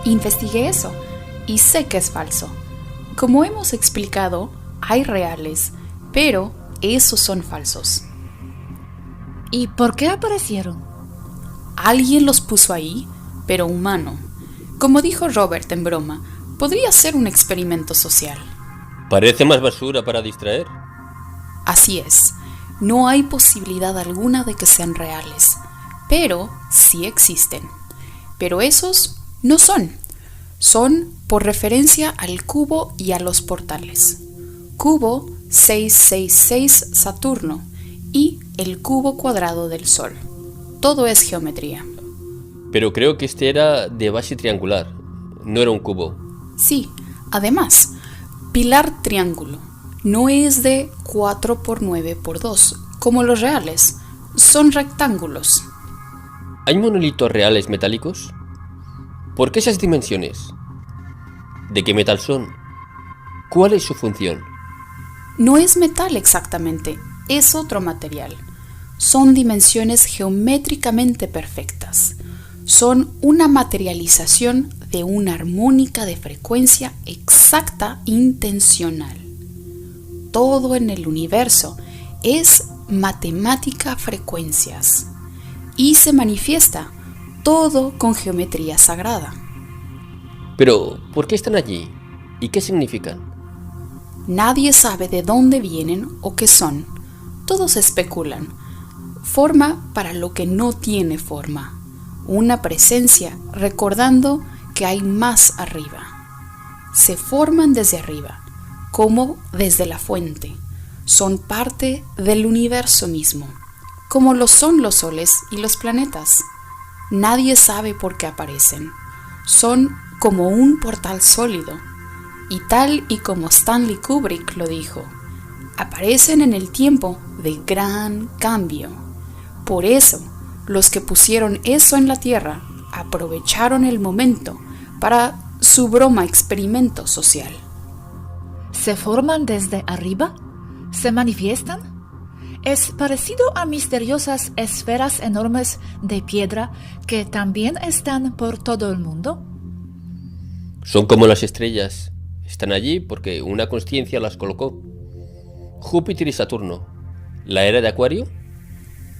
Investigué eso y sé que es falso. Como hemos explicado, hay reales, pero esos son falsos. ¿Y por qué aparecieron? Alguien los puso ahí, pero humano. Como dijo Robert en broma, podría ser un experimento social. Parece más basura para distraer. Así es, no hay posibilidad alguna de que sean reales, pero sí existen. Pero esos no son. Son por referencia al cubo y a los portales. Cubo 666 Saturno y el cubo cuadrado del Sol. Todo es geometría. Pero creo que este era de base triangular, no era un cubo. Sí, además, pilar triángulo no es de 4 por 9 por 2, como los reales. Son rectángulos. ¿Hay monolitos reales metálicos? ¿Por qué esas dimensiones? ¿De qué metal son? ¿Cuál es su función? No es metal exactamente, es otro material. Son dimensiones geométricamente perfectas. Son una materialización de una armónica de frecuencia exacta intencional. Todo en el universo es matemática frecuencias y se manifiesta todo con geometría sagrada. Pero, ¿por qué están allí? ¿Y qué significan? Nadie sabe de dónde vienen o qué son. Todos especulan. Forma para lo que no tiene forma. Una presencia recordando que hay más arriba. Se forman desde arriba, como desde la fuente. Son parte del universo mismo, como lo son los soles y los planetas. Nadie sabe por qué aparecen. Son como un portal sólido. Y tal y como Stanley Kubrick lo dijo, aparecen en el tiempo de gran cambio. Por eso, los que pusieron eso en la Tierra aprovecharon el momento para su broma experimento social. ¿Se forman desde arriba? ¿Se manifiestan? ¿Es parecido a misteriosas esferas enormes de piedra que también están por todo el mundo? Son como las estrellas. Están allí porque una consciencia las colocó. Júpiter y Saturno. ¿La era de Acuario?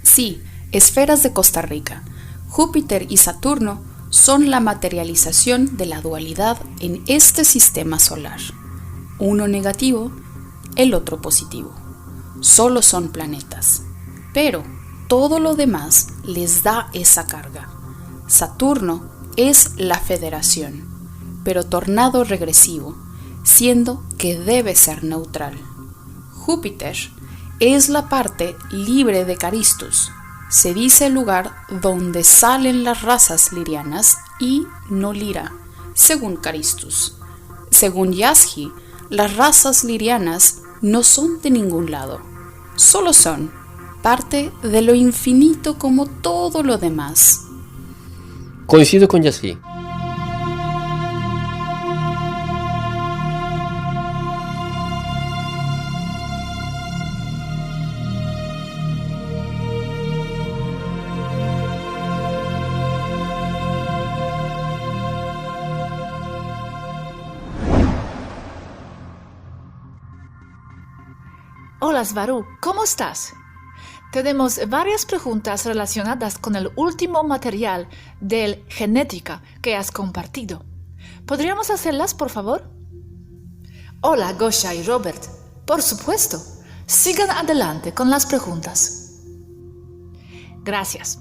Sí, esferas de Costa Rica. Júpiter y Saturno son la materialización de la dualidad en este sistema solar. Uno negativo, el otro positivo. Solo son planetas. Pero todo lo demás les da esa carga. Saturno es la federación, pero tornado regresivo, siendo que debe ser neutral. Júpiter es la parte libre de Caristus. Se dice el lugar donde salen las razas lirianas y no lira, según Caristus. Según Yazgi, las razas lirianas no son de ningún lado, solo son parte de lo infinito como todo lo demás. Coincido con Yazgi. Hola Svaru, ¿cómo estás? Tenemos varias preguntas relacionadas con el último material del Genética que has compartido. ¿Podríamos hacerlas, por favor? Hola Gosha y Robert. Por supuesto. Sigan adelante con las preguntas. Gracias.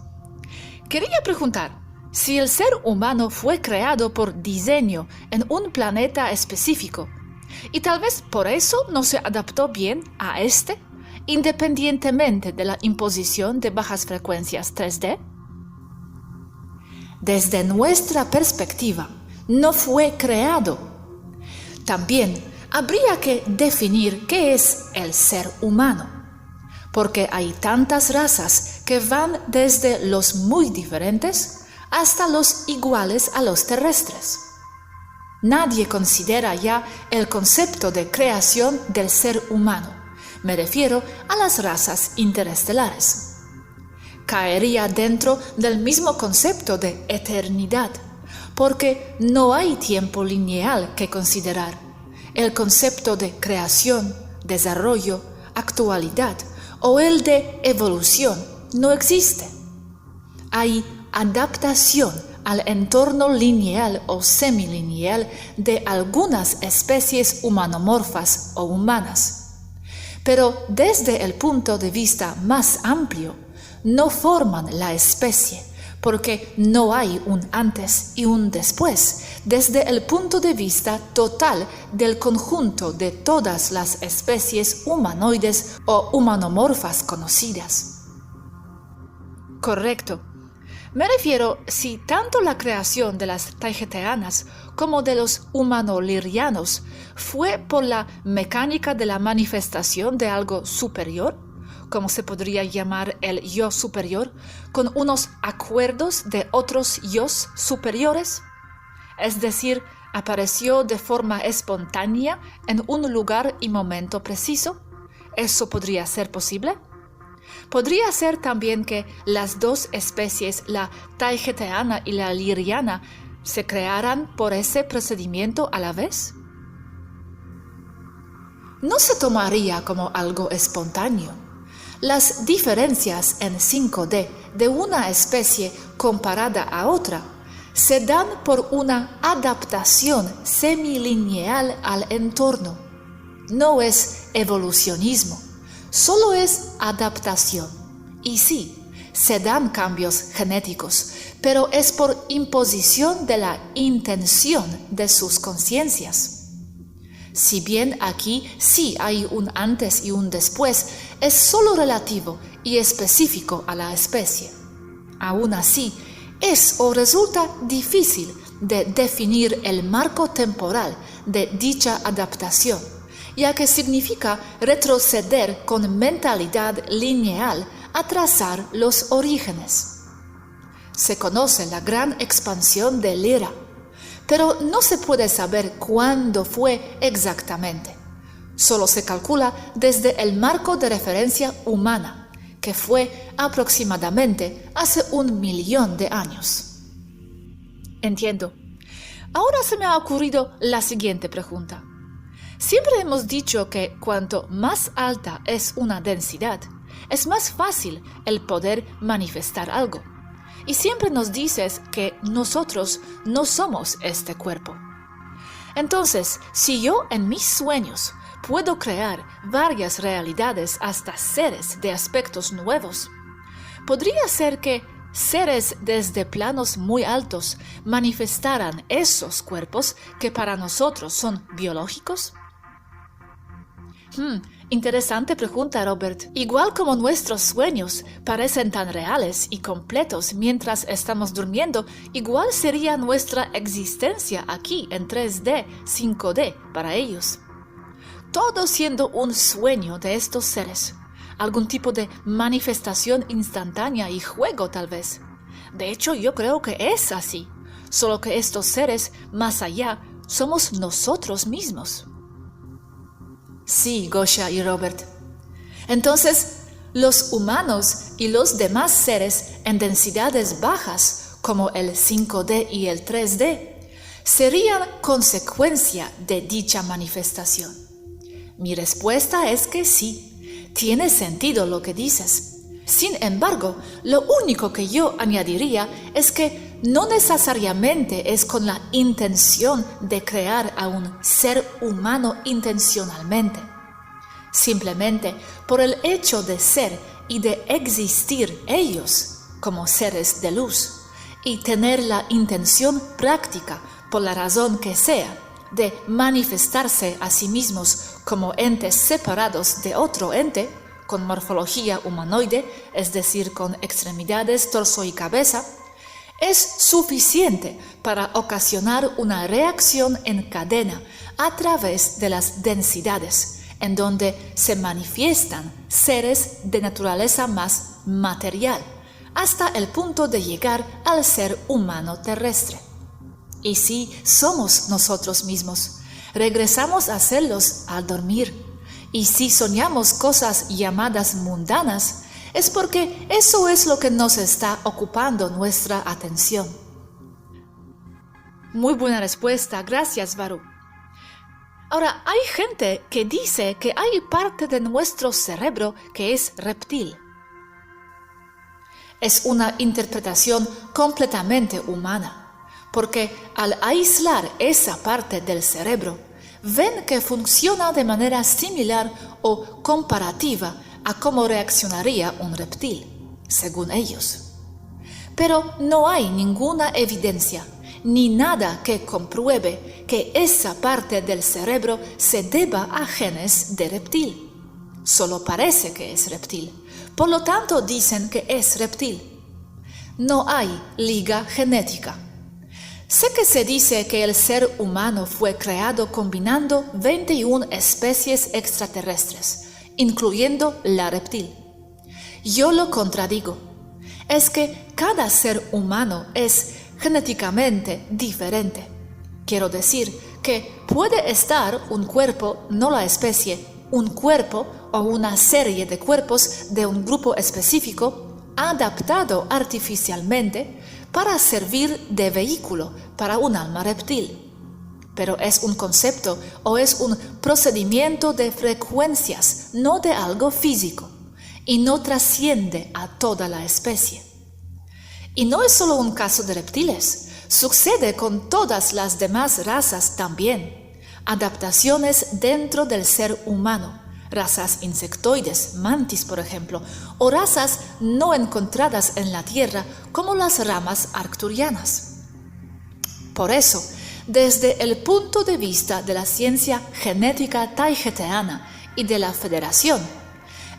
Quería preguntar si el ser humano fue creado por diseño en un planeta específico y tal vez por eso no se adaptó bien a este, independientemente de la imposición de bajas frecuencias 3D. Desde nuestra perspectiva, no fue creado. También habría que definir qué es el ser humano, porque hay tantas razas que van desde los muy diferentes hasta los iguales a los terrestres. Nadie considera ya el concepto de creación del ser humano. Me refiero a las razas caería dentro del mismo concepto de eternidad, porque no hay tiempo lineal que considerar. El concepto de creación, desarrollo, actualidad o el de evolución no existe. Hay adaptación al entorno lineal o semilineal de algunas especies humanomorfas o humanas. Pero desde el punto de vista más amplio, no forman la especie, porque no hay un antes y un después, desde el punto de vista total del conjunto de todas las especies humanoides o humanomorfas conocidas. Correcto. Me refiero si tanto la creación de las taigeteanas como de los humanolirianos fue por la mecánica de la manifestación de algo superior, como se podría llamar el yo superior, con unos acuerdos de otros yos superiores, es decir, apareció de forma espontánea en un lugar y momento preciso. ¿Eso podría ser posible? Podría ser también que las dos especies, la taigeteana y la liriana, se crearan por ese procedimiento a la vez. No se tomaría como algo espontáneo. Las diferencias en 5D de una especie comparada a otra se dan por una adaptación semilineal al entorno. No es evolucionismo, solo es adaptación. Y sí, se dan cambios genéticos, pero es por imposición de la intención de sus conciencias. Si bien aquí sí hay un antes y un después, es solo relativo y específico a la especie. Aún así, es o resulta difícil de definir el marco temporal de dicha adaptación, ya que significa retroceder con mentalidad lineal a trazar los orígenes. Se conoce la gran expansión de Lyra, pero no se puede saber cuándo fue exactamente. Solo se calcula desde el marco de referencia humana, que fue aproximadamente hace 1 millón de años. Entiendo. Ahora se me ha ocurrido la siguiente pregunta. Siempre hemos dicho que cuanto más alta es una densidad, es más fácil el poder manifestar algo. Y siempre nos dices que nosotros no somos este cuerpo. Entonces, si yo en mis sueños puedo crear varias realidades hasta seres de aspectos nuevos, ¿podría ser que seres desde planos muy altos manifestaran esos cuerpos que para nosotros son biológicos? Interesante pregunta, Robert. Igual como nuestros sueños parecen tan reales y completos mientras estamos durmiendo, igual sería nuestra existencia aquí en 3D, 5D para ellos. Todo siendo un sueño de estos seres, algún tipo de manifestación instantánea y juego tal vez. De hecho, yo creo que es así, solo que estos seres más allá somos nosotros mismos. Sí, Gosha y Robert. Entonces, los humanos y los demás seres en densidades bajas, como el 5D y el 3D, serían consecuencia de dicha manifestación. Mi respuesta es que sí, tiene sentido lo que dices. Sin embargo, lo único que yo añadiría es que no necesariamente es con la intención de crear a un ser humano intencionalmente. Simplemente por el hecho de ser y de existir ellos como seres de luz y tener la intención práctica, por la razón que sea, de manifestarse a sí mismos como entes separados de otro ente, con morfología humanoide, es decir, con extremidades, torso y cabeza, es suficiente para ocasionar una reacción en cadena a través de las densidades, en donde se manifiestan seres de naturaleza más material, hasta el punto de llegar al ser humano terrestre. Y sí, somos nosotros mismos, regresamos a serlos al dormir. Y si soñamos cosas llamadas mundanas, es porque eso es lo que nos está ocupando nuestra atención. Muy buena respuesta, gracias, Baru. Ahora, hay gente que dice que hay parte de nuestro cerebro que es reptil. Es una interpretación completamente humana, porque al aislar esa parte del cerebro, ven que funciona de manera similar o comparativa a cómo reaccionaría un reptil, según ellos. Pero no hay ninguna evidencia ni nada que compruebe que esa parte del cerebro se deba a genes de reptil. Solo parece que es reptil, por lo tanto dicen que es reptil. No hay liga genética. Sé que se dice que el ser humano fue creado combinando 21 especies extraterrestres, incluyendo la reptil. Yo lo contradigo. Es que cada ser humano es genéticamente diferente. Quiero decir que puede estar un cuerpo, no la especie, un cuerpo o una serie de cuerpos de un grupo específico adaptado artificialmente para servir de vehículo para un alma reptil. Pero es un concepto o es un procedimiento de frecuencias, no de algo físico, y no trasciende a toda la especie. Y no es solo un caso de reptiles, sucede con todas las demás razas también. Adaptaciones dentro del ser humano, razas insectoides, mantis por ejemplo, o razas no encontradas en la Tierra como las ramas arcturianas. Por eso, desde el punto de vista de la ciencia genética taigeteana y de la Federación,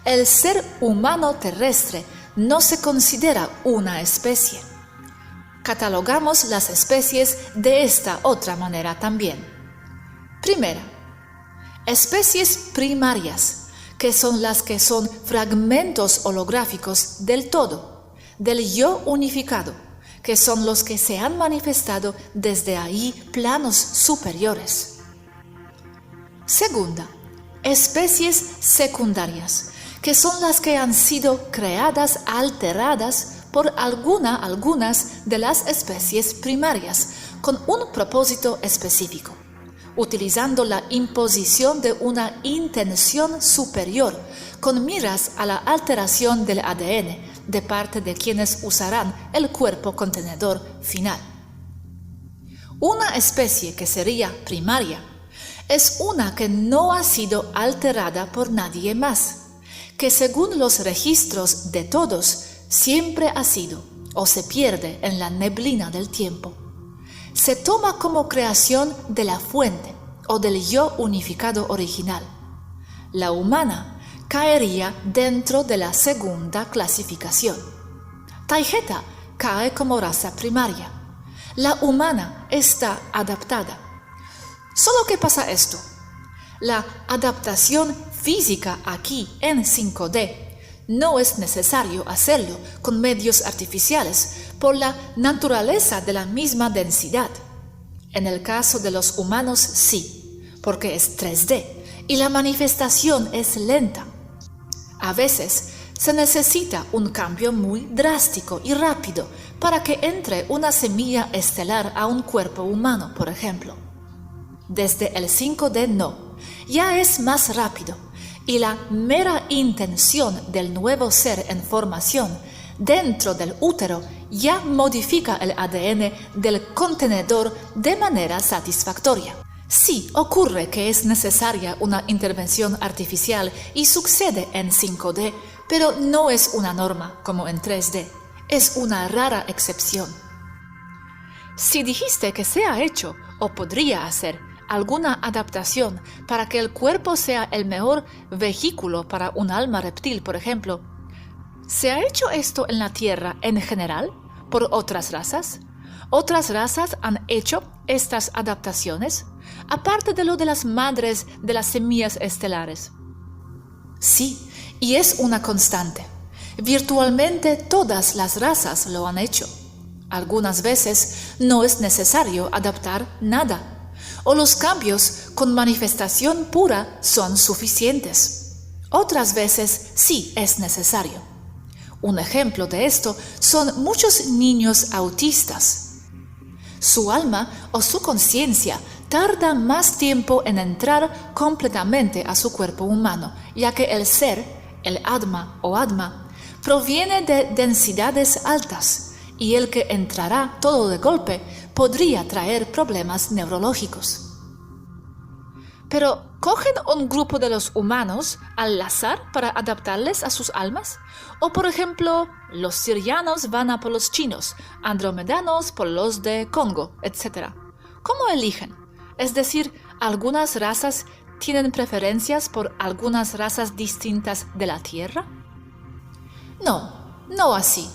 el ser humano terrestre no se considera una especie. Catalogamos las especies de esta otra manera también. Primera, especies primarias, que son las que son fragmentos holográficos del todo, del yo unificado, que son los que se han manifestado desde ahí planos superiores. Segunda, especies secundarias, que son las que han sido creadas, alteradas por algunas de las especies primarias, con un propósito específico, utilizando la imposición de una intención superior, con miras a la alteración del ADN de parte de quienes usarán el cuerpo contenedor final. Una especie que sería primaria es una que no ha sido alterada por nadie más, que según los registros de todos siempre ha sido o se pierde en la neblina del tiempo. Se toma como creación de la fuente o del yo unificado original. La humana caería dentro de la segunda clasificación. Taigeta cae como raza primaria. La humana está adaptada. Solo que pasa esto. La adaptación física aquí en 5D no es necesario hacerlo con medios artificiales por la naturaleza de la misma densidad. En el caso de los humanos sí, porque es 3D y la manifestación es lenta. A veces se necesita un cambio muy drástico y rápido para que entre una semilla estelar a un cuerpo humano, por ejemplo. Desde el 5D no, ya es más rápido, y la mera intención del nuevo ser en formación dentro del útero ya modifica el ADN del contenedor de manera satisfactoria. Sí ocurre que es necesaria una intervención artificial y sucede en 5D, pero no es una norma como en 3D, es una rara excepción. Si dijiste que se ha hecho o podría hacer alguna adaptación para que el cuerpo sea el mejor vehículo para un alma reptil, por ejemplo, ¿se ha hecho esto en la Tierra en general por otras razas? ¿Otras razas han hecho estas adaptaciones, aparte de lo de las madres de las semillas estelares? Sí, y es una constante. Virtualmente todas las razas lo han hecho. Algunas veces no es necesario adaptar nada, o los cambios con manifestación pura son suficientes. Otras veces sí es necesario. Un ejemplo de esto son muchos niños autistas. Su alma o su conciencia tarda más tiempo en entrar completamente a su cuerpo humano, ya que el ser, el atma o atma, proviene de densidades altas, y el que entrará todo de golpe podría traer problemas neurológicos. Pero, ¿cogen un grupo de los humanos al azar para adaptarles a sus almas? O, por ejemplo, los sirianos van a por los chinos, andromedanos por los de Congo, etc. ¿Cómo eligen? Es decir, ¿algunas razas tienen preferencias por algunas razas distintas de la Tierra? No así.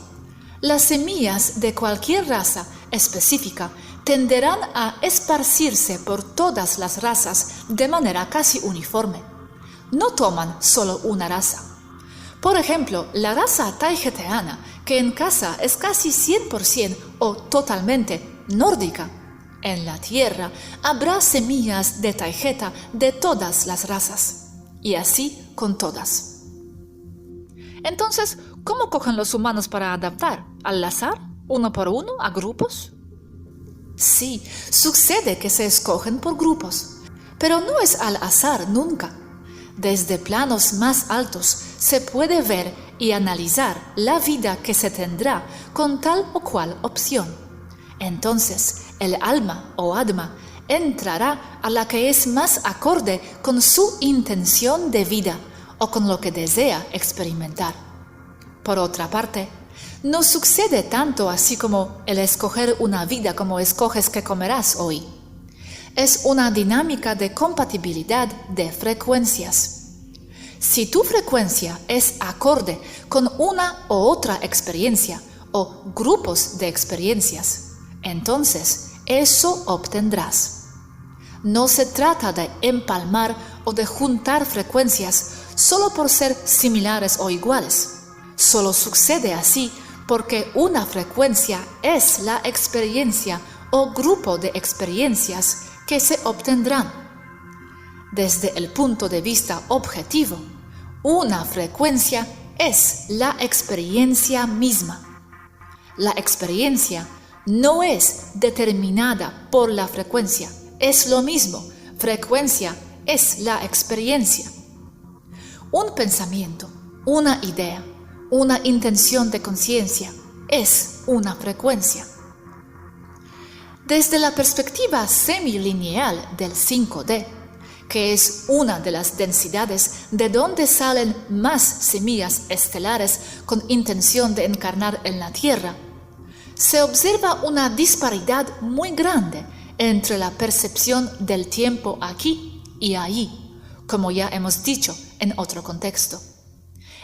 Las semillas de cualquier raza específica tenderán a esparcirse por todas las razas de manera casi uniforme. No toman solo una raza. Por ejemplo, la raza taigeteana, que en casa es casi 100% o totalmente nórdica. En la tierra habrá semillas de taigeta de todas las razas, y así con todas. Entonces, ¿cómo cogen los humanos para adaptar? ¿Al azar? ¿Uno por uno? ¿A grupos? Sí, sucede que se escogen por grupos, pero no es al azar nunca. Desde planos más altos se puede ver y analizar la vida que se tendrá con tal o cual opción. Entonces, el alma o atma entrará a la que es más acorde con su intención de vida o con lo que desea experimentar. Por otra parte, no sucede tanto así como el escoger una vida como escoges que comerás hoy. Es una dinámica de compatibilidad de frecuencias. Si tu frecuencia es acorde con una u otra experiencia o grupos de experiencias, entonces eso obtendrás. No se trata de empalmar o de juntar frecuencias solo por ser similares o iguales. Solo sucede así porque una frecuencia es la experiencia o grupo de experiencias que se obtendrán. Desde el punto de vista objetivo, una frecuencia es la experiencia misma. La experiencia no es determinada por la frecuencia, es lo mismo, frecuencia es la experiencia. Un pensamiento, una idea, una intención de conciencia es una frecuencia. Desde la perspectiva semilineal del 5D, que es una de las densidades de donde salen más semillas estelares con intención de encarnar en la Tierra, se observa una disparidad muy grande entre la percepción del tiempo aquí y allí, como ya hemos dicho en otro contexto.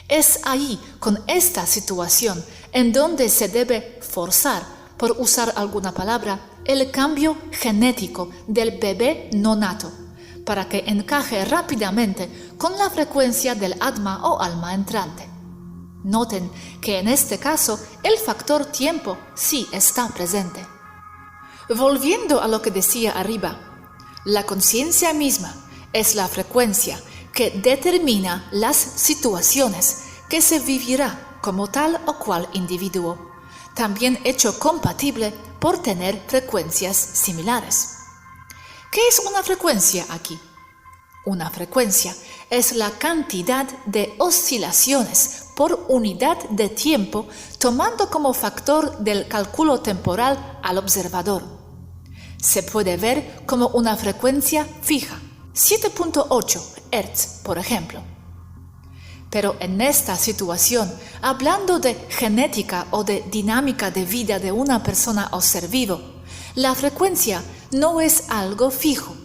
Es ahí, con esta situación, en donde se debe forzar, por usar alguna palabra, el cambio genético del bebé no nato, para que encaje rápidamente con la frecuencia del atma o alma entrante. Noten que en este caso el factor tiempo sí está presente. Volviendo a lo que decía arriba, la conciencia misma es la frecuencia que determina las situaciones que se vivirá como tal o cual individuo, también hecho compatible por tener frecuencias similares. ¿Qué es una frecuencia aquí? Una frecuencia es la cantidad de oscilaciones por unidad de tiempo tomando como factor del cálculo temporal al observador. Se puede ver como una frecuencia fija, 7.8 Hz, por ejemplo. Pero en esta situación, hablando de genética o de dinámica de vida de una persona o ser vivo, la frecuencia no es algo fijo,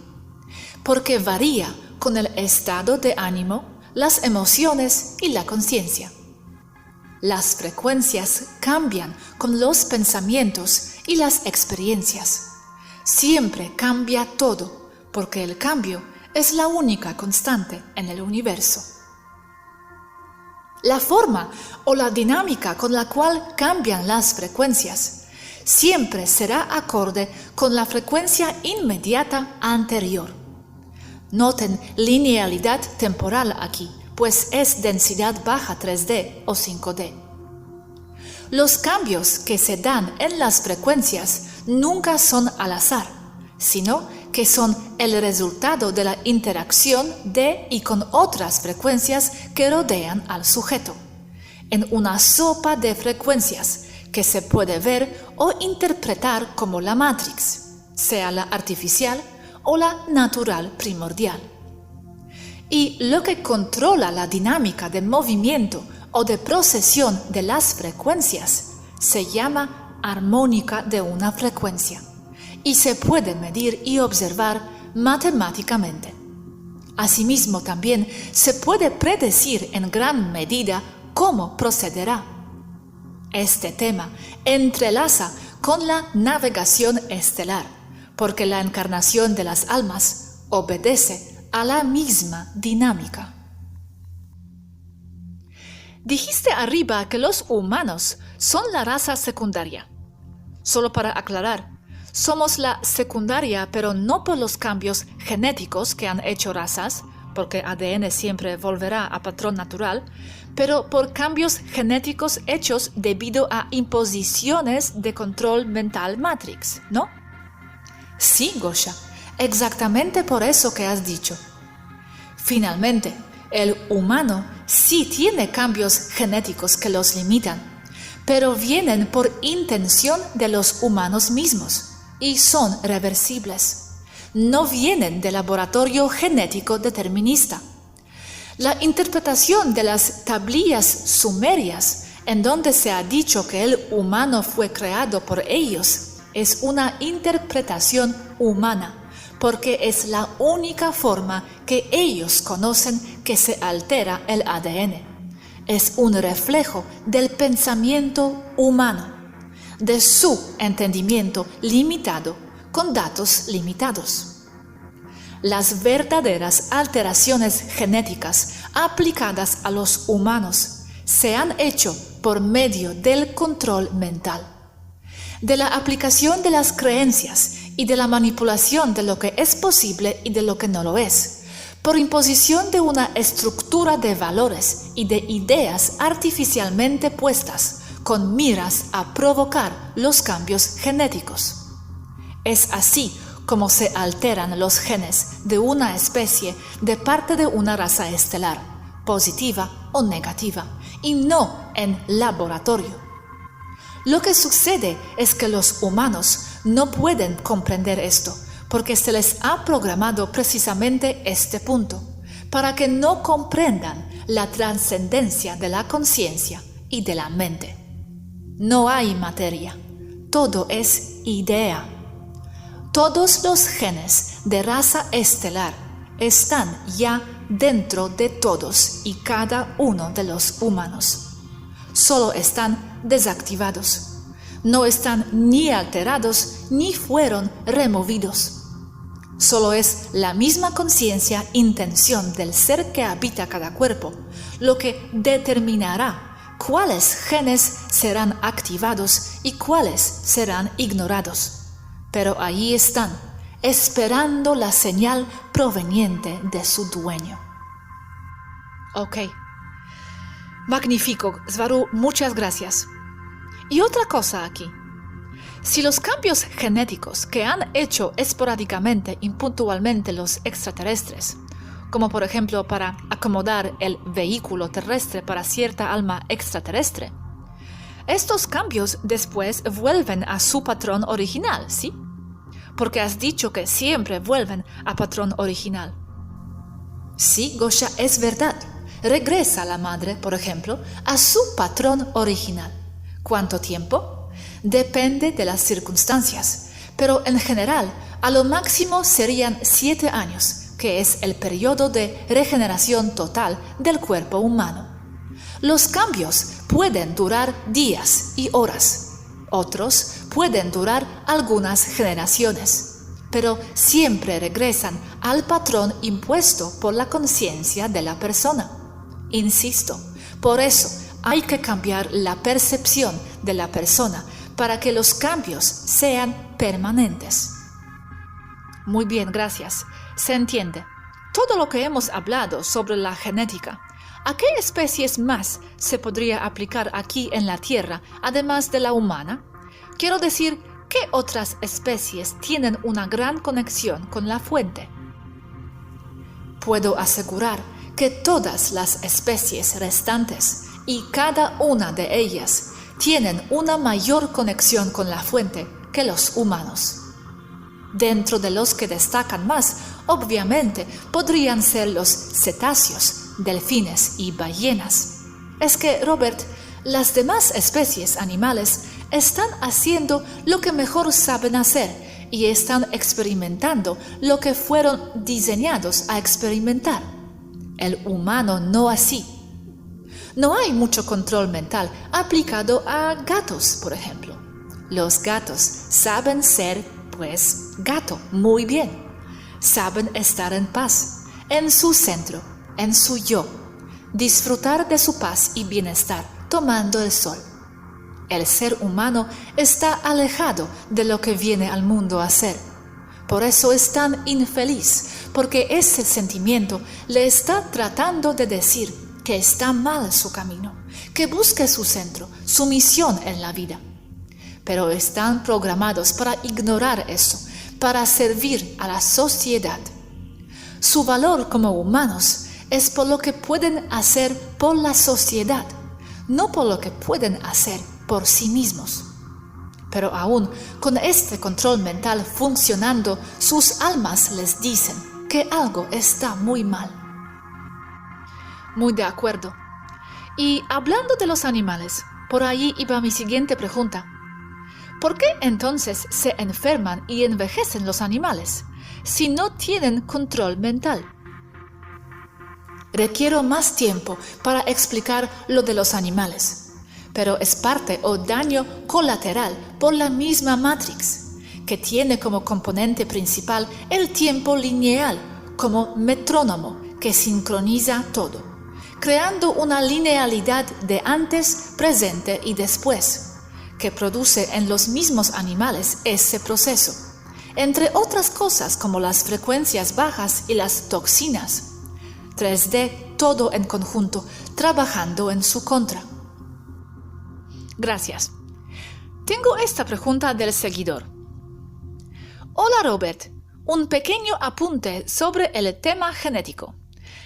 porque varía con el estado de ánimo, las emociones y la conciencia. Las frecuencias cambian con los pensamientos y las experiencias. Siempre cambia todo, porque el cambio es la única constante en el universo. La forma o la dinámica con la cual cambian las frecuencias siempre será acorde con la frecuencia inmediata anterior. Noten linealidad temporal aquí, pues es densidad baja 3D o 5D. Los cambios que se dan en las frecuencias nunca son al azar, sino que son el resultado de la interacción de y con otras frecuencias que rodean al sujeto, en una sopa de frecuencias que se puede ver o interpretar como la Matrix, sea la artificial o la natural primordial. Y lo que controla la dinámica de movimiento o de procesión de las frecuencias se llama armónica de una frecuencia y se puede medir y observar matemáticamente. Asimismo, también se puede predecir en gran medida cómo procederá. Este tema entrelaza con la navegación estelar, porque la encarnación de las almas obedece a la misma dinámica. Dijiste arriba que los humanos son la raza secundaria. Solo para aclarar, somos la secundaria, pero no por los cambios genéticos que han hecho razas, porque ADN siempre volverá a patrón natural, pero por cambios genéticos hechos debido a imposiciones de control mental Matrix, ¿no? Sí, Gosha, exactamente por eso que has dicho. Finalmente, el humano sí tiene cambios genéticos que los limitan, pero vienen por intención de los humanos mismos y son reversibles. No vienen del laboratorio genético determinista. La interpretación de las tablillas sumerias, en donde se ha dicho que el humano fue creado por ellos, es una interpretación humana, porque es la única forma que ellos conocen que se altera el ADN. Es un reflejo del pensamiento humano, de su entendimiento limitado con datos limitados. Las verdaderas alteraciones genéticas aplicadas a los humanos se han hecho por medio del control mental, de la aplicación de las creencias y de la manipulación de lo que es posible y de lo que no lo es, por imposición de una estructura de valores y de ideas artificialmente puestas con miras a provocar los cambios genéticos. Es así como se alteran los genes de una especie de parte de una raza estelar, positiva o negativa, y no en laboratorio. Lo que sucede es que los humanos no pueden comprender esto, porque se les ha programado precisamente este punto, para que no comprendan la trascendencia de la conciencia y de la mente. No hay materia, todo es idea. Todos los genes de raza estelar están ya dentro de todos y cada uno de los humanos. Solo están desactivados. No están ni alterados ni fueron removidos. Solo es la misma conciencia, intención del ser que habita cada cuerpo, lo que determinará cuáles genes serán activados y cuáles serán ignorados. Pero ahí están, esperando la señal proveniente de su dueño. Ok. Magnífico, Svaru, muchas gracias. Y otra cosa aquí. Si los cambios genéticos que han hecho esporádicamente, impuntualmente los extraterrestres, como por ejemplo para acomodar el vehículo terrestre para cierta alma extraterrestre, estos cambios después vuelven a su patrón original, ¿sí? Porque has dicho que siempre vuelven a patrón original. Sí, Gosha, es verdad. Regresa la madre, por ejemplo, a su patrón original. ¿Cuánto tiempo? Depende de las circunstancias, pero en general, a lo máximo serían 7 años, que es el periodo de regeneración total del cuerpo humano. Los cambios pueden durar días y horas. Otros pueden durar algunas generaciones, pero siempre regresan al patrón impuesto por la conciencia de la persona. Insisto, por eso hay que cambiar la percepción de la persona para que los cambios sean permanentes. Muy bien, gracias. Se entiende. Todo lo que hemos hablado sobre la genética, ¿a qué especies más se podría aplicar aquí en la Tierra, además de la humana? Quiero decir, ¿qué otras especies tienen una gran conexión con la fuente? Puedo asegurar que todas las especies restantes y cada una de ellas tienen una mayor conexión con la fuente que los humanos. Dentro de los que destacan más, obviamente, podrían ser los cetáceos, delfines y ballenas. Es que, Robert, las demás especies animales están haciendo lo que mejor saben hacer y están experimentando lo que fueron diseñados a experimentar. El humano no así. No hay mucho control mental aplicado a gatos, por ejemplo. Los gatos saben ser, pues, gato muy bien. Saben estar en paz, en su centro, en su yo. Disfrutar de su paz y bienestar tomando el sol. El ser humano está alejado de lo que viene al mundo a ser. Por eso es tan infeliz, porque ese sentimiento le está tratando de decir que está mal su camino, que busque su centro, su misión en la vida. Pero están programados para ignorar eso, para servir a la sociedad. Su valor como humanos es por lo que pueden hacer por la sociedad, no por lo que pueden hacer por sí mismos. Pero aún con este control mental funcionando, sus almas les dicen que algo está muy mal. Muy de acuerdo. Y hablando de los animales, por ahí iba mi siguiente pregunta. ¿Por qué entonces se enferman y envejecen los animales si no tienen control mental? Requiero más tiempo para explicar lo de los animales, pero es parte o daño colateral por la misma Matrix, que tiene como componente principal el tiempo lineal, como metrónomo que sincroniza todo, creando una linealidad de antes, presente y después, que produce en los mismos animales ese proceso, entre otras cosas como las frecuencias bajas y las toxinas. 3D todo en conjunto, trabajando en su contra. Gracias. Tengo esta pregunta del seguidor. Hola Robert, un pequeño apunte sobre el tema genético.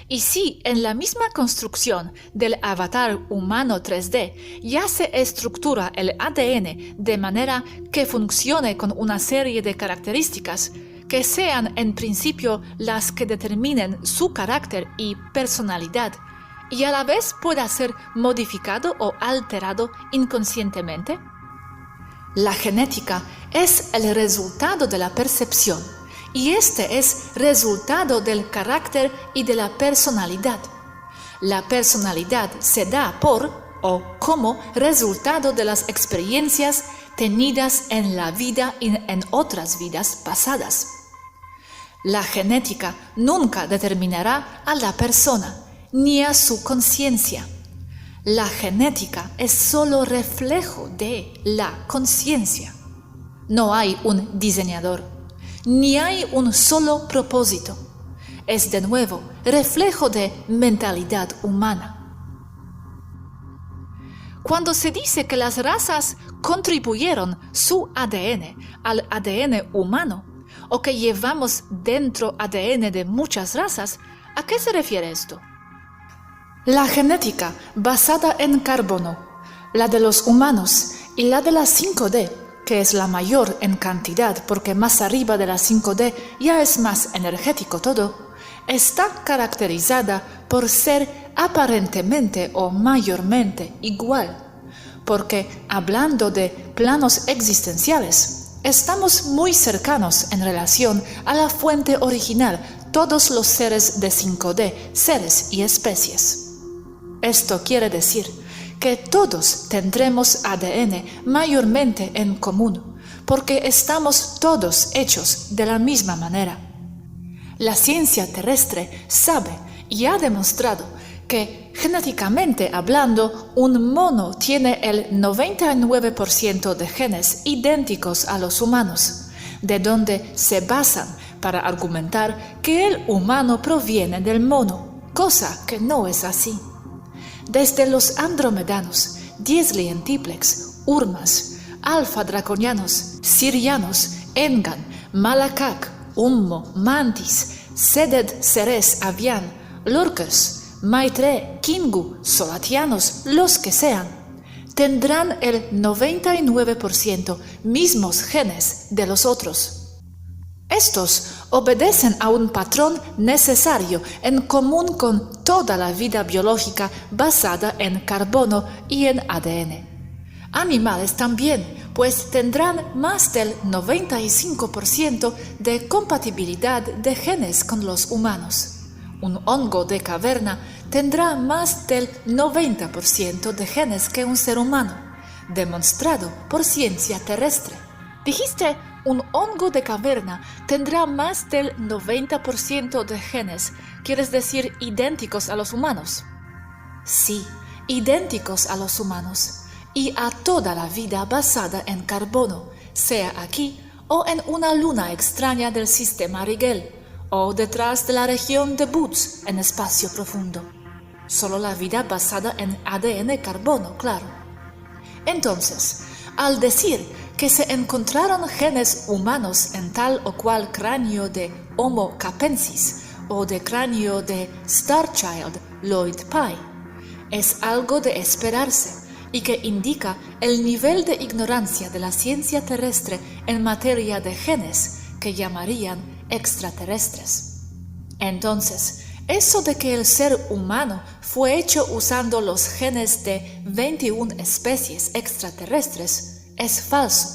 Y si en la misma construcción del avatar humano 3D ya se estructura el ADN de manera que funcione con una serie de características que sean en principio las que determinen su carácter y personalidad, y a la vez pueda ser modificado o alterado inconscientemente? La genética es el resultado de la percepción, y este es resultado del carácter y de la personalidad. La personalidad se da por o como resultado de las experiencias tenidas en la vida y en otras vidas pasadas. La genética nunca determinará a la persona ni a su conciencia. La genética es solo reflejo de la conciencia. No hay un diseñador, ni hay un solo propósito. Es de nuevo reflejo de mentalidad humana. Cuando se dice que las razas contribuyeron su ADN al ADN humano, o que llevamos dentro ADN de muchas razas, ¿a qué se refiere esto? La genética basada en carbono, la de los humanos y la de la 5D, que es la mayor en cantidad porque más arriba de la 5D ya es más energético todo, está caracterizada por ser aparentemente o mayormente igual, porque hablando de planos existenciales, estamos muy cercanos en relación a la fuente original, todos los seres de 5D, seres y especies. Esto quiere decir que todos tendremos ADN mayormente en común, porque estamos todos hechos de la misma manera. La ciencia terrestre sabe y ha demostrado que, genéticamente hablando, un mono tiene el 99% de genes idénticos a los humanos, de donde se basan para argumentar que el humano proviene del mono, cosa que no es así. Desde los andromedanos, diezlientiplex, urmas, Alfa Draconianos, Sirianos, Engan, Malakak, Ummo, Mantis, Seded Ceres Avian, Lurkers, Maitre, Kingu, Solatianos, los que sean, tendrán el 99% mismos genes de los otros. Estos obedecen a un patrón necesario en común con toda la vida biológica basada en carbono y en ADN. Animales también, pues tendrán más del 95% de compatibilidad de genes con los humanos. Un hongo de caverna tendrá más del 90% de genes que un ser humano, demostrado por ciencia terrestre. Dijiste, un hongo de caverna tendrá más del 90% de genes, ¿quieres decir idénticos a los humanos? Sí, idénticos a los humanos y a toda la vida basada en carbono, sea aquí o en una luna extraña del sistema Rigel, o detrás de la región de Boots en espacio profundo. Solo la vida basada en ADN carbono, claro. Entonces, al decir que se encontraron genes humanos en tal o cual cráneo de Homo capensis o de cráneo de Starchild Lloyd Pye, es algo de esperarse y que indica el nivel de ignorancia de la ciencia terrestre en materia de genes que llamarían extraterrestres. Entonces, eso de que el ser humano fue hecho usando los genes de 21 especies extraterrestres es falso.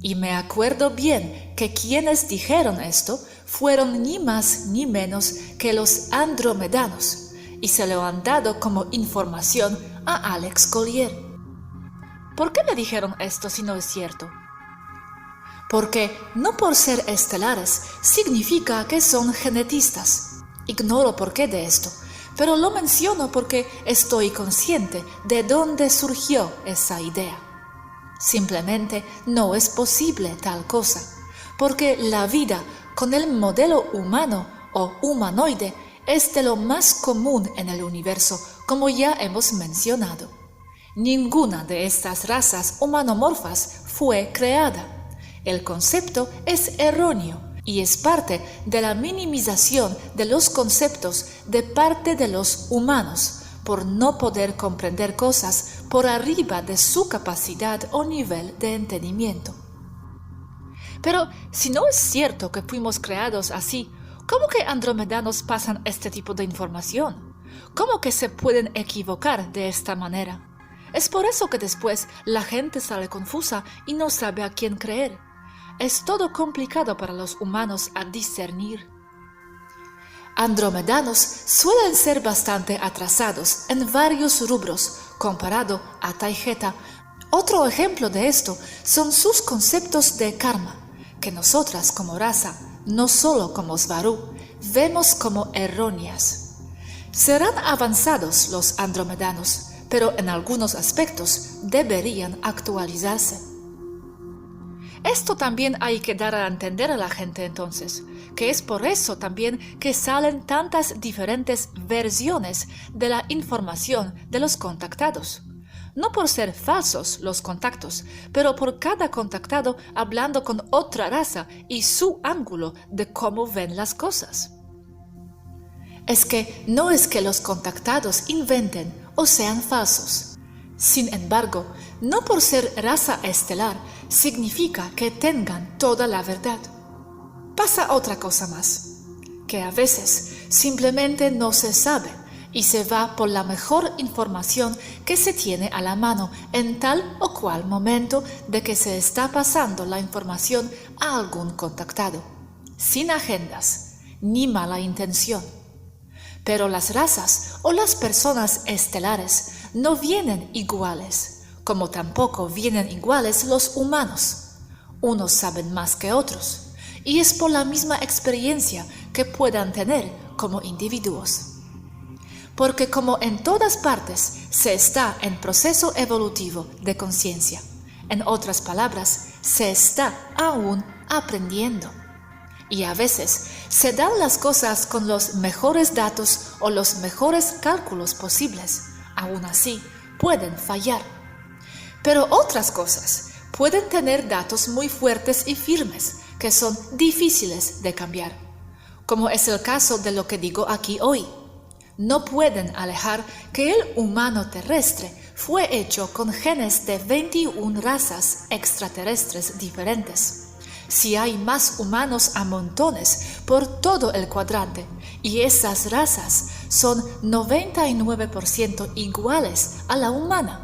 Y me acuerdo bien que quienes dijeron esto fueron ni más ni menos que los andromedanos, y se lo han dado como información a Alex Collier. ¿Por qué le dijeron esto si no es cierto? Porque no por ser estelares significa que son genetistas. Ignoro por qué de esto, pero lo menciono porque estoy consciente de dónde surgió esa idea. Simplemente no es posible tal cosa, porque la vida con el modelo humano o humanoide es de lo más común en el universo, como ya hemos mencionado. Ninguna de estas razas humanomorfas fue creada. El concepto es erróneo y es parte de la minimización de los conceptos de parte de los humanos por no poder comprender cosas por arriba de su capacidad o nivel de entendimiento. Pero si no es cierto que fuimos creados así, ¿cómo que andromedanos pasan este tipo de información? ¿Cómo que se pueden equivocar de esta manera? Es por eso que después la gente sale confusa y no sabe a quién creer. Es todo complicado para los humanos a discernir. Andromedanos suelen ser bastante atrasados en varios rubros comparado a Taygeta. Otro ejemplo de esto son sus conceptos de karma, que nosotras como raza, no solo como Svaru, vemos como erróneas. Serán avanzados los andromedanos, pero en algunos aspectos deberían actualizarse. Esto también hay que dar a entender a la gente entonces, que es por eso también que salen tantas diferentes versiones de la información de los contactados. No por ser falsos los contactos, pero por cada contactado hablando con otra raza y su ángulo de cómo ven las cosas. Es que no es que los contactados inventen o sean falsos. Sin embargo, no por ser raza estelar significa que tengan toda la verdad. Pasa otra cosa más, que a veces simplemente no se sabe y se va por la mejor información que se tiene a la mano en tal o cual momento de que se está pasando la información a algún contactado, sin agendas ni mala intención. Pero las razas o las personas estelares no vienen iguales, como tampoco vienen iguales los humanos. Unos saben más que otros, y es por la misma experiencia que puedan tener como individuos. Porque como en todas partes se está en proceso evolutivo de conciencia, en otras palabras, se está aún aprendiendo. Y a veces se dan las cosas con los mejores datos o los mejores cálculos posibles. Aún así, pueden fallar. Pero otras cosas pueden tener datos muy fuertes y firmes que son difíciles de cambiar, como es el caso de lo que digo aquí hoy. No pueden alejar que el humano terrestre fue hecho con genes de 21 razas extraterrestres diferentes. Si hay más humanos a montones por todo el cuadrante y esas razas son 99% iguales a la humana.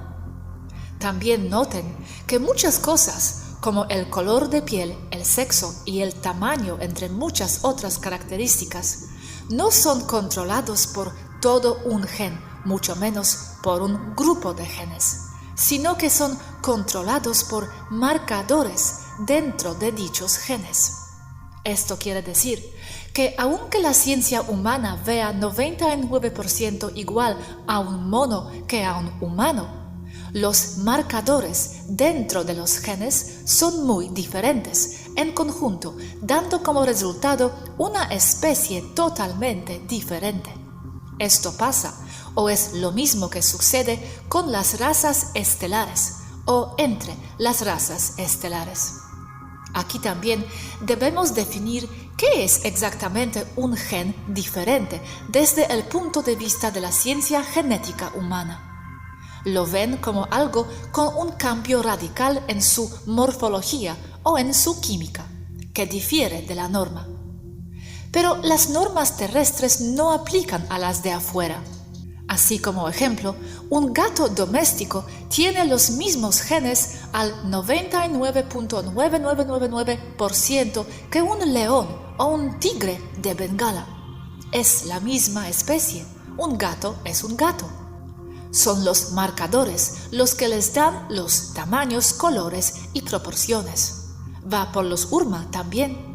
También noten que muchas cosas, como el color de piel, el sexo y el tamaño, entre muchas otras características, no son controlados por todo un gen, mucho menos por un grupo de genes, sino que son controlados por marcadores dentro de dichos genes. Esto quiere decir que aunque la ciencia humana vea 99% igual a un mono que a un humano, los marcadores dentro de los genes son muy diferentes en conjunto, dando como resultado una especie totalmente diferente. Esto pasa, o es lo mismo que sucede con las razas estelares, o entre las razas estelares. Aquí también debemos definir qué es exactamente un gen diferente desde el punto de vista de la ciencia genética humana. Lo ven como algo con un cambio radical en su morfología o en su química, que difiere de la norma. Pero las normas terrestres no aplican a las de afuera. Así como ejemplo, un gato doméstico tiene los mismos genes al 99.9999% que un león o un tigre de Bengala. Es la misma especie. Un gato es un gato. Son los marcadores los que les dan los tamaños, colores y proporciones. Va por los URMA también.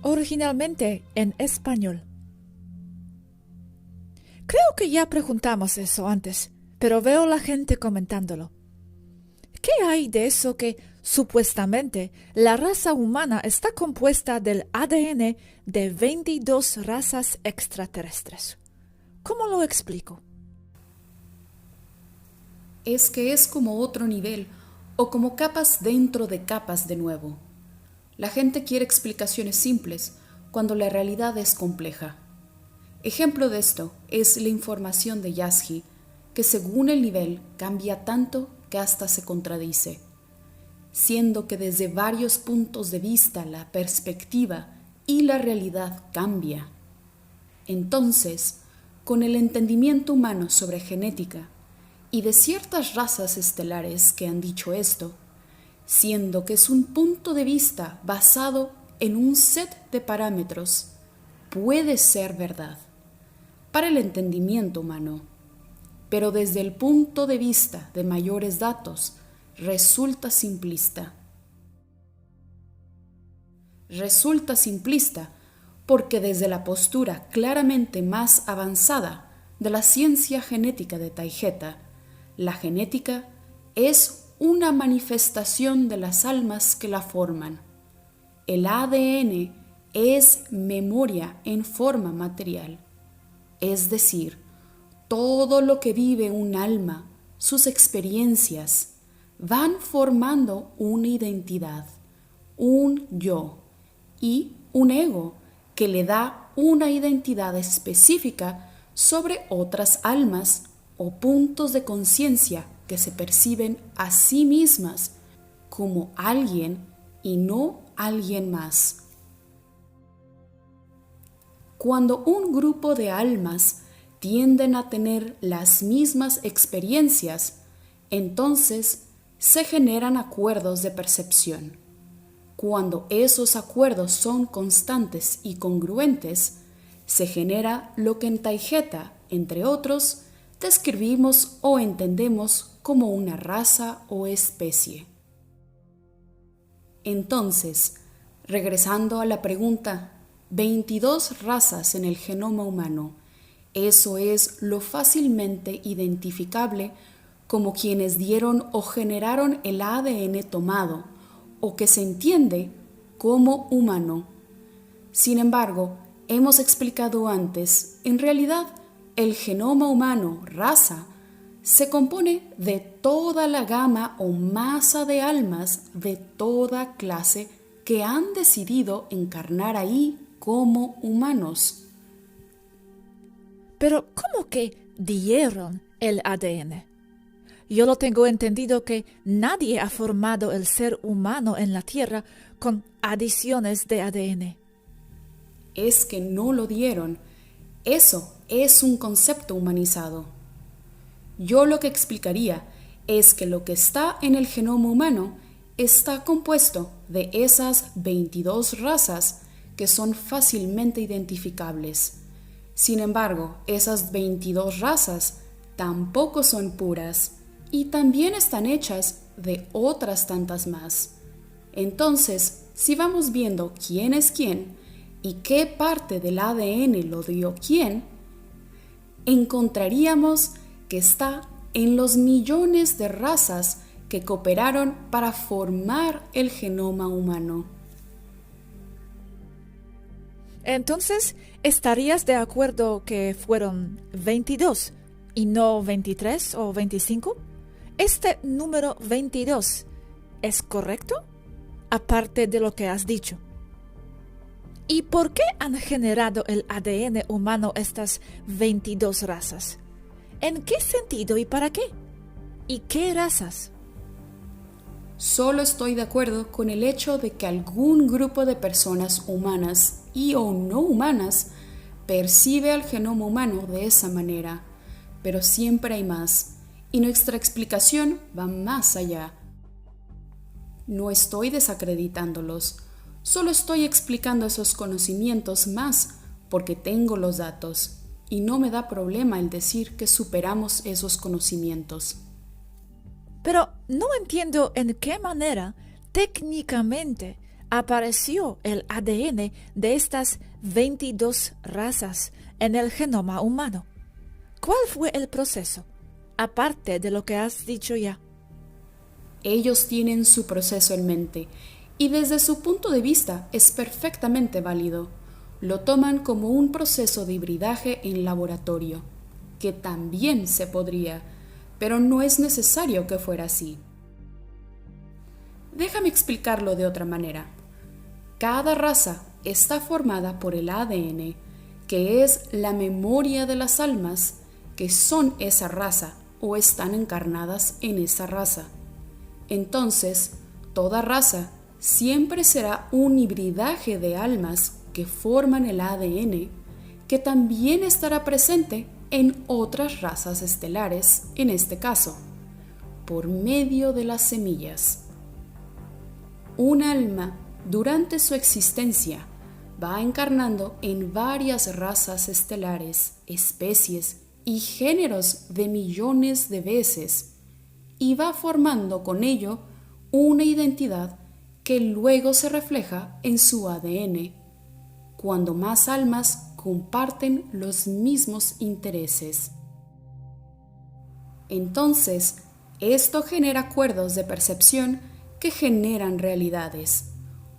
Originalmente en español. Creo que ya preguntamos eso antes, pero veo la gente comentándolo. ¿Qué hay de eso que supuestamente la raza humana está compuesta del ADN de 22 razas extraterrestres? ¿Cómo lo explico? Es que es como otro nivel o como capas dentro de capas de nuevo. La gente quiere explicaciones simples cuando la realidad es compleja. Ejemplo de esto es la información de Yasji, que según el nivel cambia tanto que hasta se contradice, siendo que desde varios puntos de vista la perspectiva y la realidad cambia. Entonces, con el entendimiento humano sobre genética y de ciertas razas estelares que han dicho esto, siendo que es un punto de vista basado en un set de parámetros, puede ser verdad para el entendimiento humano, pero desde el punto de vista de mayores datos resulta simplista. Resulta simplista porque desde la postura claramente más avanzada de la ciencia genética de Taygeta, la genética es una manifestación de las almas que la forman. El ADN es memoria en forma material, es decir, todo lo que vive un alma, sus experiencias, van formando una identidad, un yo y un ego que le da una identidad específica sobre otras almas o puntos de conciencia que se perciben a sí mismas como alguien y no alguien más. Cuando un grupo de almas tienden a tener las mismas experiencias, entonces se generan acuerdos de percepción. Cuando esos acuerdos son constantes y congruentes, se genera lo que en Taygeta, entre otros, describimos o entendemos como una raza o especie. Entonces, regresando a la pregunta, 22 razas en el genoma humano. Eso es lo fácilmente identificable como quienes dieron o generaron el ADN tomado, o que se entiende como humano. Sin embargo, hemos explicado antes, en realidad, el genoma humano, raza, se compone de toda la gama o masa de almas de toda clase que han decidido encarnar ahí como humanos. Pero, ¿cómo que dieron el ADN? Yo lo tengo entendido que nadie ha formado el ser humano en la Tierra con adiciones de ADN. Es que no lo dieron. Eso es un concepto humanizado. Yo lo que explicaría es que lo que está en el genoma humano está compuesto de esas 22 razas que son fácilmente identificables. Sin embargo, esas 22 razas tampoco son puras y también están hechas de otras tantas más. Entonces, si vamos viendo quién es quién y qué parte del ADN lo dio quién, encontraríamos que está en los millones de razas que cooperaron para formar el genoma humano. Entonces, ¿estarías de acuerdo que fueron 22 y no 23 o 25? ¿Este número 22 es correcto? Aparte de lo que has dicho. ¿Y por qué han generado el ADN humano estas 22 razas? ¿En qué sentido y para qué? ¿Y qué razas? Solo estoy de acuerdo con el hecho de que algún grupo de personas humanas y o no humanas percibe al genoma humano de esa manera, pero siempre hay más, y nuestra explicación va más allá. No estoy desacreditándolos, solo estoy explicando esos conocimientos más porque tengo los datos, y no me da problema el decir que superamos esos conocimientos. Pero no entiendo en qué manera técnicamente apareció el ADN de estas 22 razas en el genoma humano. ¿Cuál fue el proceso, aparte de lo que has dicho ya? Ellos tienen su proceso en mente y desde su punto de vista es perfectamente válido. Lo toman como un proceso de hibridaje en laboratorio, que también se podría, pero no es necesario que fuera así. Déjame explicarlo de otra manera. Cada raza está formada por el ADN, que es la memoria de las almas que son esa raza o están encarnadas en esa raza. Entonces, toda raza siempre será un hibridaje de almas que forman el ADN, que también estará presente en otras razas estelares, en este caso, por medio de las semillas. Un alma, durante su existencia, va encarnando en varias razas estelares, especies y géneros de millones de veces, y va formando con ello una identidad que luego se refleja en su ADN, cuando más almas comparten los mismos intereses. Entonces, esto genera acuerdos de percepción que generan realidades.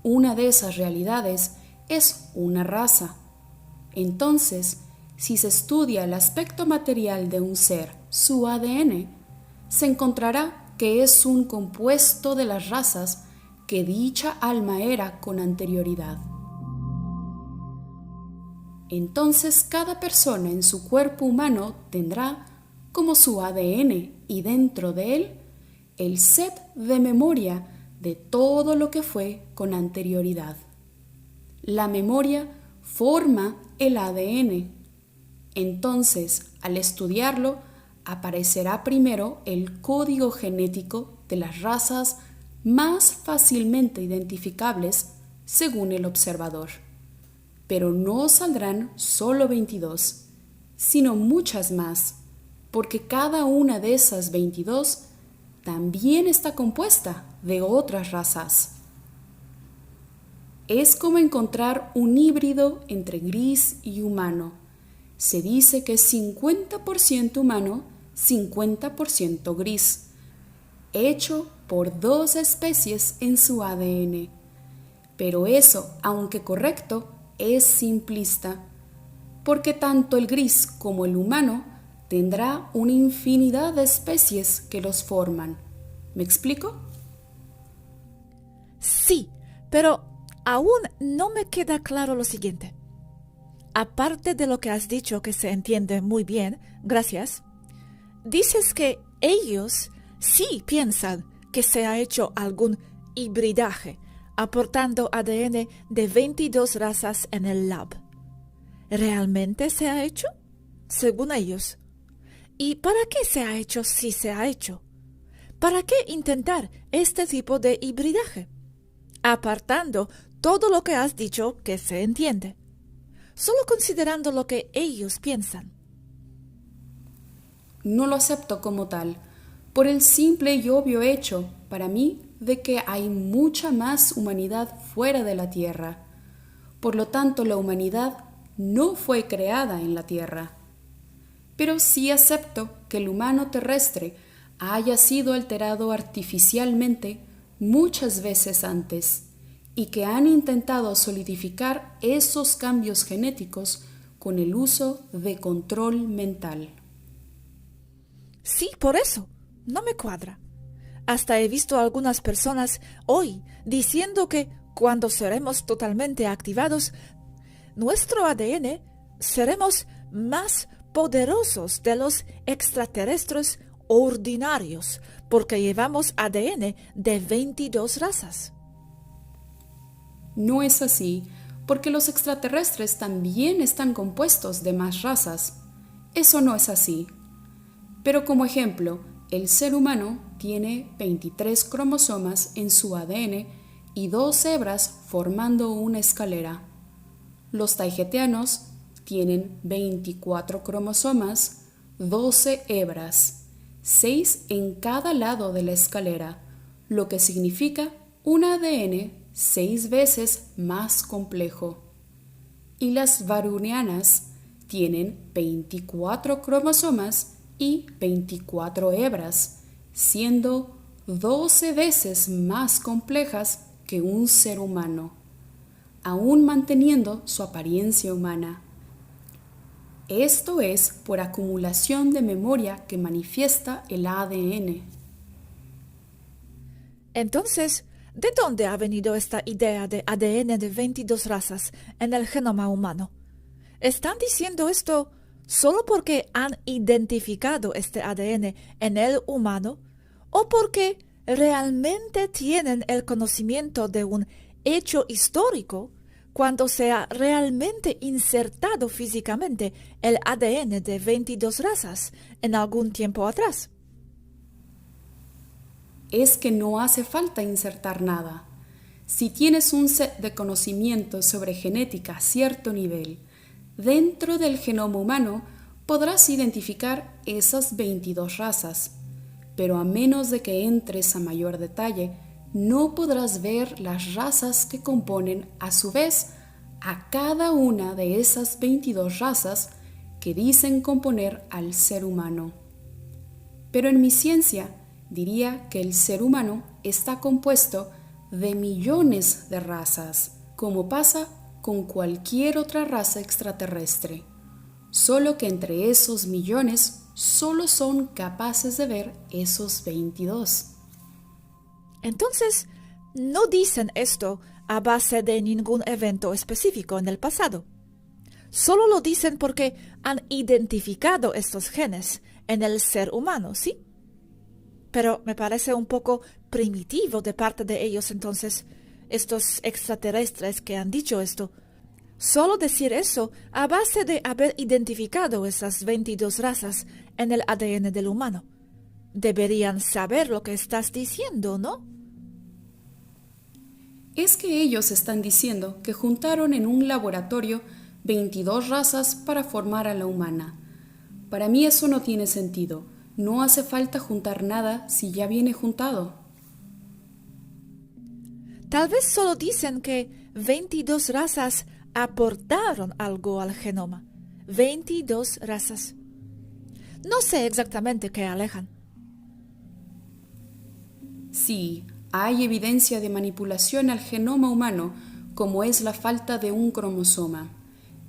Una de esas realidades es una raza. Entonces, si se estudia el aspecto material de un ser, su ADN, se encontrará que es un compuesto de las razas que dicha alma era con anterioridad. Entonces cada persona en su cuerpo humano tendrá como su ADN y dentro de él el set de memoria de todo lo que fue con anterioridad. La memoria forma el ADN. Entonces, al estudiarlo, aparecerá primero el código genético de las razas más fácilmente identificables según el observador. Pero no saldrán solo 22, sino muchas más, porque cada una de esas 22 también está compuesta de otras razas. Es como encontrar un híbrido entre gris y humano. Se dice que es 50% humano, 50% gris, hecho por dos especies en su ADN. Pero eso, aunque correcto, es simplista, porque tanto el gris como el humano tendrá una infinidad de especies que los forman. ¿Me explico? Sí, pero aún no me queda claro lo siguiente. Aparte de lo que has dicho que se entiende muy bien, gracias, dices que ellos sí piensan que se ha hecho algún hibridaje, aportando ADN de 22 razas en el lab. ¿Realmente se ha hecho? Según ellos. ¿Y para qué se ha hecho si se ha hecho? ¿Para qué intentar este tipo de hibridaje? Apartando todo lo que has dicho que se entiende. Solo considerando lo que ellos piensan. No lo acepto como tal, por el simple y obvio hecho, para mí, de que hay mucha más humanidad fuera de la Tierra. Por lo tanto, la humanidad no fue creada en la Tierra. Pero sí acepto que el humano terrestre haya sido alterado artificialmente muchas veces antes y que han intentado solidificar esos cambios genéticos con el uso de control mental. Sí, por eso. No me cuadra. Hasta he visto a algunas personas hoy diciendo que cuando seremos totalmente activados, nuestro ADN seremos más poderosos de los extraterrestres ordinarios, porque llevamos ADN de 22 razas. No es así, porque los extraterrestres también están compuestos de más razas. Eso no es así. Pero como ejemplo, el ser humano tiene 23 cromosomas en su ADN y 2 hebras formando una escalera. Los taigetianos tienen 24 cromosomas, 12 hebras, 6 en cada lado de la escalera, lo que significa un ADN 6 veces más complejo. Y las varunianas tienen 24 cromosomas y 24 hebras, siendo 12 veces más complejas que un ser humano, aún manteniendo su apariencia humana. Esto es por acumulación de memoria que manifiesta el ADN. Entonces, ¿de dónde ha venido esta idea de ADN de 22 razas en el genoma humano? ¿Están diciendo esto solo porque han identificado este ADN en el humano o porque realmente tienen el conocimiento de un hecho histórico cuando se ha realmente insertado físicamente el ADN de 22 razas en algún tiempo atrás? Es que no hace falta insertar nada. Si tienes un set de conocimientos sobre genética a cierto nivel, dentro del genoma humano podrás identificar esas 22 razas, pero a menos de que entres a mayor detalle, no podrás ver las razas que componen a su vez a cada una de esas 22 razas que dicen componer al ser humano. Pero en mi ciencia diría que el ser humano está compuesto de millones de razas, como pasa con cualquier otra raza extraterrestre, solo que entre esos millones solo son capaces de ver esos 22. Entonces, no dicen esto a base de ningún evento específico en el pasado. Solo lo dicen porque han identificado estos genes en el ser humano, ¿sí? Pero me parece un poco primitivo de parte de ellos entonces, estos extraterrestres que han dicho esto. Solo decir eso a base de haber identificado esas 22 razas en el ADN del humano. Deberían saber lo que estás diciendo, ¿no? Es que ellos están diciendo que juntaron en un laboratorio 22 razas para formar a la humana. Para mí eso no tiene sentido. No hace falta juntar nada si ya viene juntado. Tal vez solo dicen que 22 razas aportaron algo al genoma. 22 razas. No sé exactamente qué alejan. Sí, hay evidencia de manipulación al genoma humano, como es la falta de un cromosoma.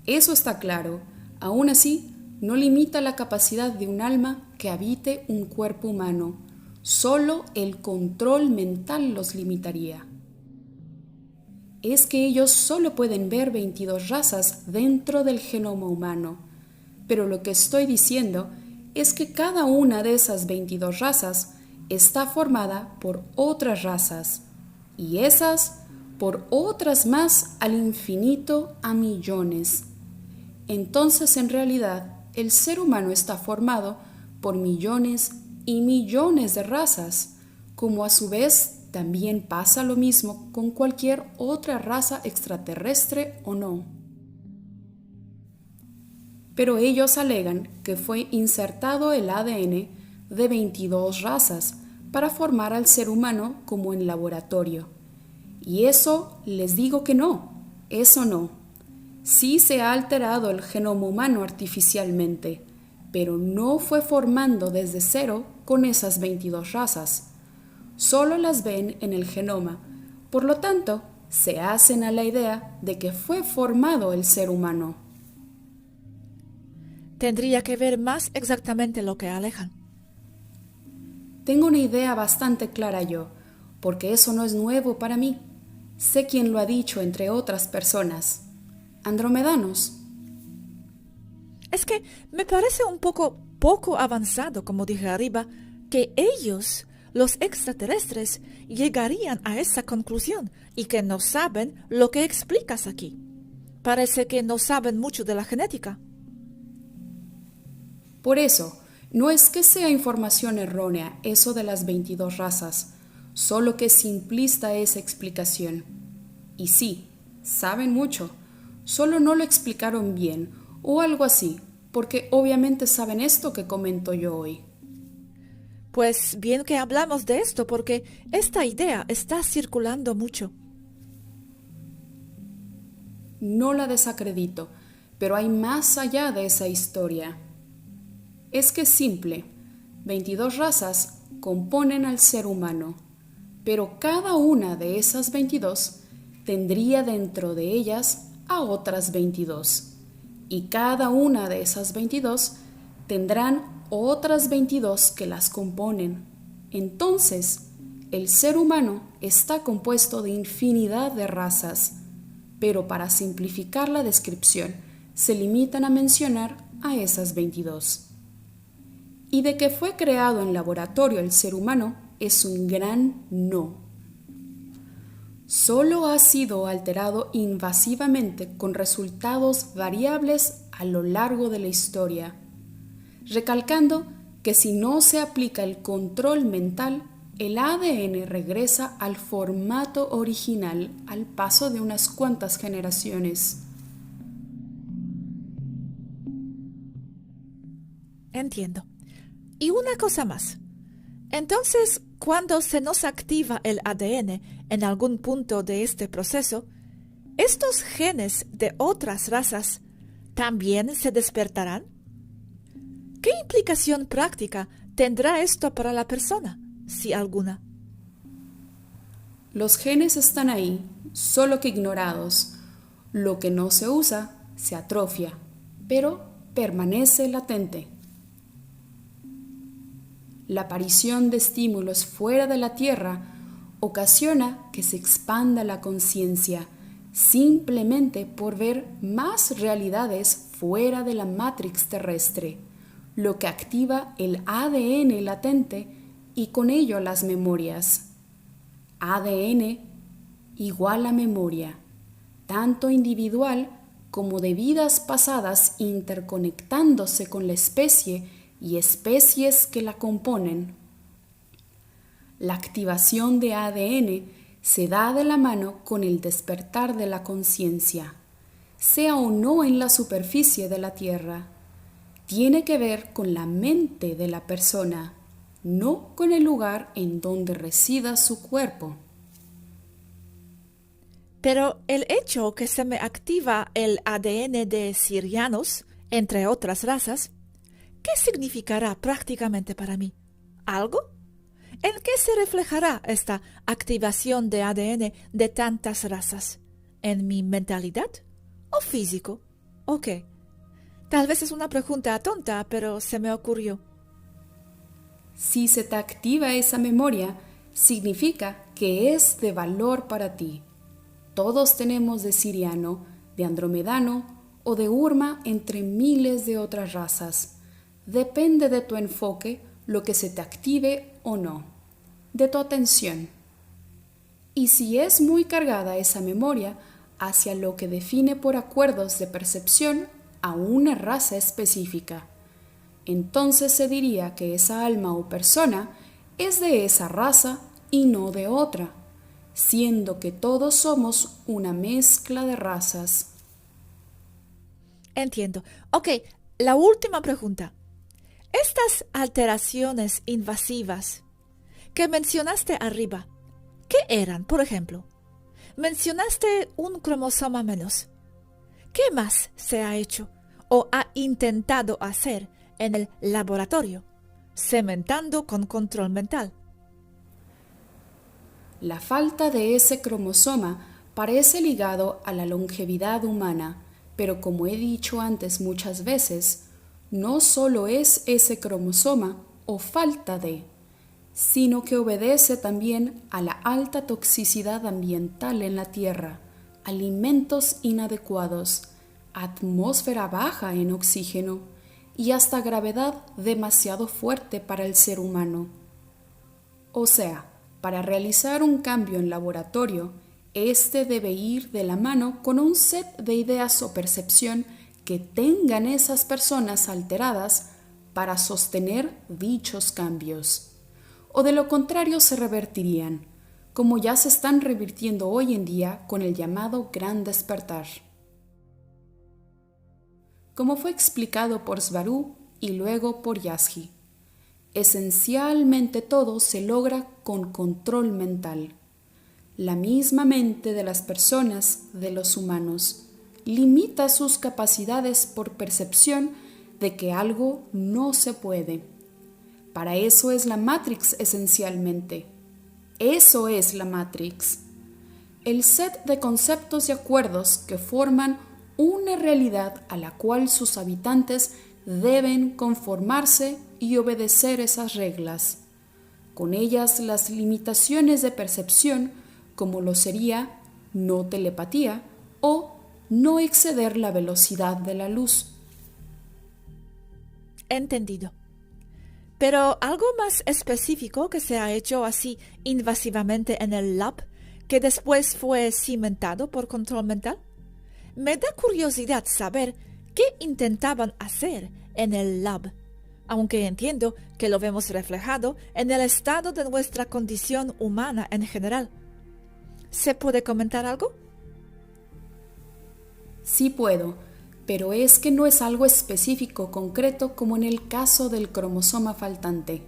Eso está claro. Aún así, no limita la capacidad de un alma que habite un cuerpo humano. Solo el control mental los limitaría. Es que ellos solo pueden ver 22 razas dentro del genoma humano. Pero lo que estoy diciendo es que cada una de esas 22 razas está formada por otras razas, y esas por otras más al infinito a millones. Entonces, en realidad, el ser humano está formado por millones y millones de razas, como a su vez también pasa lo mismo con cualquier otra raza extraterrestre o no. Pero ellos alegan que fue insertado el ADN de 22 razas para formar al ser humano como en laboratorio. Y eso les digo que no, eso no. Sí se ha alterado el genoma humano artificialmente, pero no fue formando desde cero con esas 22 razas. Solo las ven en el genoma, por lo tanto, se hacen a la idea de que fue formado el ser humano. Tendría que ver más exactamente lo que alejan. Tengo una idea bastante clara yo, porque eso no es nuevo para mí. Sé quién lo ha dicho entre otras personas. Andromedanos. Es que me parece un poco avanzado, como dije arriba, que ellos, los extraterrestres, llegarían a esa conclusión y que no saben lo que explicas aquí. Parece que no saben mucho de la genética. Por eso, no es que sea información errónea eso de las 22 razas, solo que es simplista esa explicación. Y sí, saben mucho, solo no lo explicaron bien o algo así, porque obviamente saben esto que comento yo hoy. Pues bien que hablamos de esto porque esta idea está circulando mucho. No la desacredito, pero hay más allá de esa historia. Es que es simple, 22 razas componen al ser humano, pero cada una de esas 22 tendría dentro de ellas a otras 22, y cada una de esas 22 tendrán otras 22 que las componen. Entonces, el ser humano está compuesto de infinidad de razas, pero para simplificar la descripción, se limitan a mencionar a esas 22. Y de que fue creado en laboratorio el ser humano es un gran no. Solo ha sido alterado invasivamente con resultados variables a lo largo de la historia, recalcando que si no se aplica el control mental, el ADN regresa al formato original al paso de unas cuantas generaciones. Entiendo. Y una cosa más. Entonces, cuando se nos activa el ADN en algún punto de este proceso, ¿estos genes de otras razas también se despertarán? ¿Qué implicación práctica tendrá esto para la persona, si alguna? Los genes están ahí, solo que ignorados. Lo que no se usa se atrofia, pero permanece latente. La aparición de estímulos fuera de la Tierra ocasiona que se expanda la conciencia, simplemente por ver más realidades fuera de la matrix terrestre, lo que activa el ADN latente y con ello las memorias. ADN igual a memoria, tanto individual como de vidas pasadas interconectándose con la especie y especies que la componen. La activación de ADN se da de la mano con el despertar de la conciencia, sea o no en la superficie de la Tierra. Tiene que ver con la mente de la persona, no con el lugar en donde resida su cuerpo. Pero el hecho que se me activa el ADN de sirianos, entre otras razas, ¿qué significará prácticamente para mí? ¿Algo? ¿En qué se reflejará esta activación de ADN de tantas razas? ¿En mi mentalidad? ¿O físico? ¿O qué? Tal vez es una pregunta tonta, pero se me ocurrió. Si se te activa esa memoria, significa que es de valor para ti. Todos tenemos de siriano, de andromedano o de urma entre miles de otras razas. Depende de tu enfoque lo que se te active o no, de tu atención. Y si es muy cargada esa memoria hacia lo que define por acuerdos de percepción a una raza específica, entonces se diría que esa alma o persona es de esa raza y no de otra, siendo que todos somos una mezcla de razas. Entiendo. Ok, la última pregunta. Estas alteraciones invasivas que mencionaste arriba, ¿qué eran, por ejemplo? Mencionaste un cromosoma menos. ¿Qué más se ha hecho o ha intentado hacer en el laboratorio, cementando con control mental? La falta de ese cromosoma parece ligado a la longevidad humana, pero como he dicho antes muchas veces, no solo es ese cromosoma o falta de, sino que obedece también a la alta toxicidad ambiental en la Tierra, alimentos inadecuados, atmósfera baja en oxígeno y hasta gravedad demasiado fuerte para el ser humano. O sea, para realizar un cambio en laboratorio, este debe ir de la mano con un set de ideas o percepción que tengan esas personas alteradas para sostener dichos cambios. O de lo contrario se revertirían, como ya se están revirtiendo hoy en día con el llamado Gran Despertar. Como fue explicado por Svaru y luego por Yazgi, esencialmente todo se logra con control mental. La misma mente de las personas, de los humanos, limita sus capacidades por percepción de que algo no se puede. Para eso es la Matrix esencialmente. Eso es la Matrix. El set de conceptos y acuerdos que forman una realidad a la cual sus habitantes deben conformarse y obedecer esas reglas. Con ellas las limitaciones de percepción, como lo sería no telepatía o no exceder la velocidad de la luz. Entendido. Pero algo más específico que se ha hecho así invasivamente en el lab, que después fue cimentado por control mental. Me da curiosidad saber qué intentaban hacer en el lab, aunque entiendo que lo vemos reflejado en el estado de nuestra condición humana en general. ¿Se puede comentar algo? Sí puedo, pero es que no es algo específico, concreto, como en el caso del cromosoma faltante.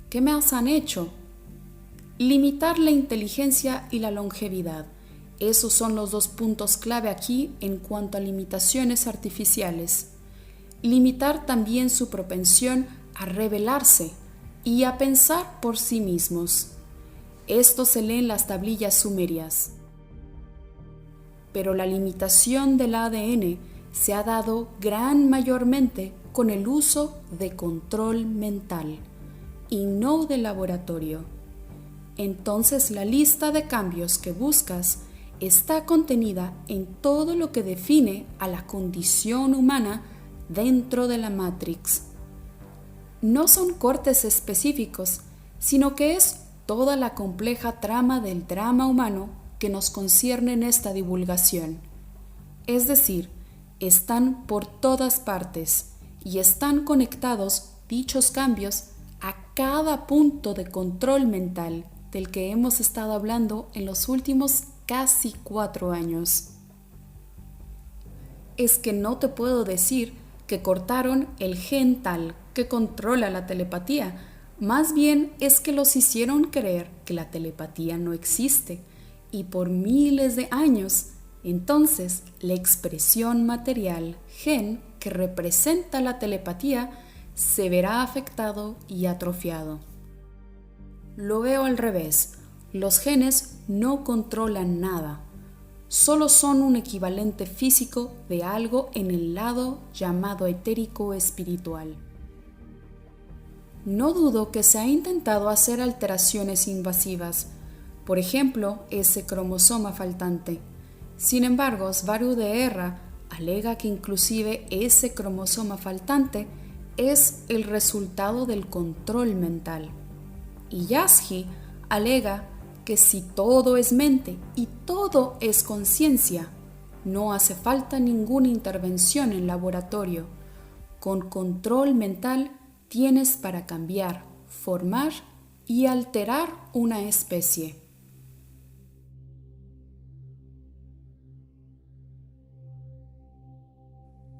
¿Qué más han hecho? Limitar la inteligencia y la longevidad. Esos son los dos puntos clave aquí en cuanto a limitaciones artificiales. Limitar también su propensión a rebelarse y a pensar por sí mismos. Esto se lee en las tablillas sumerias. Pero la limitación del ADN se ha dado gran mayormente con el uso de control mental y no de laboratorio. Entonces la lista de cambios que buscas está contenida en todo lo que define a la condición humana dentro de la Matrix. No son cortes específicos, sino que es toda la compleja trama del drama humano que nos concierne en esta divulgación. Es decir, están por todas partes y están conectados dichos cambios a cada punto de control mental del que hemos estado hablando en los últimos casi 4 años. Es que no te puedo decir que cortaron el gen tal que controla la telepatía, más bien es que los hicieron creer que la telepatía no existe y por miles de años, entonces la expresión material gen que representa la telepatía se verá afectado y atrofiado. Lo veo al revés. Los genes no controlan nada, solo son un equivalente físico de algo en el lado llamado etérico espiritual. No dudo que se ha intentado hacer alteraciones invasivas, por ejemplo, ese cromosoma faltante. Sin embargo, Svaru de Erra alega que inclusive ese cromosoma faltante es el resultado del control mental. Y Yasji alega que si todo es mente y todo es conciencia, no hace falta ninguna intervención en laboratorio. Con control mental tienes para cambiar, formar y alterar una especie.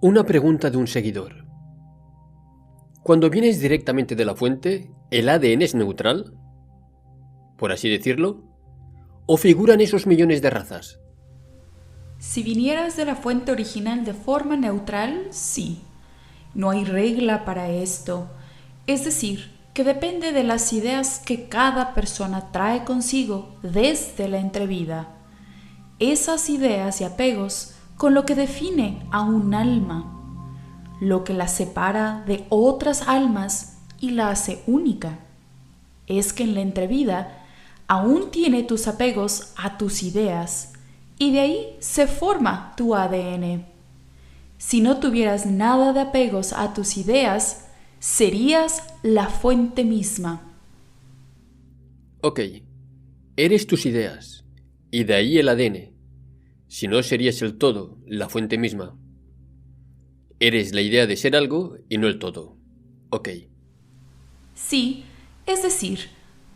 Una pregunta de un seguidor. Cuando vienes directamente de la fuente, ¿el ADN es neutral, por así decirlo? ¿O figuran esos millones de razas? Si vinieras de la fuente original de forma neutral, sí. No hay regla para esto. Es decir, que depende de las ideas que cada persona trae consigo desde la entrevida. Esas ideas y apegos con lo que define a un alma, lo que la separa de otras almas y la hace única. Es que en la entrevida aún tiene tus apegos a tus ideas y de ahí se forma tu ADN. Si no tuvieras nada de apegos a tus ideas, serías la fuente misma. Ok, eres tus ideas, y de ahí el ADN. Si no, serías el todo, la fuente misma. Eres la idea de ser algo y no el todo. Ok. Sí, es decir,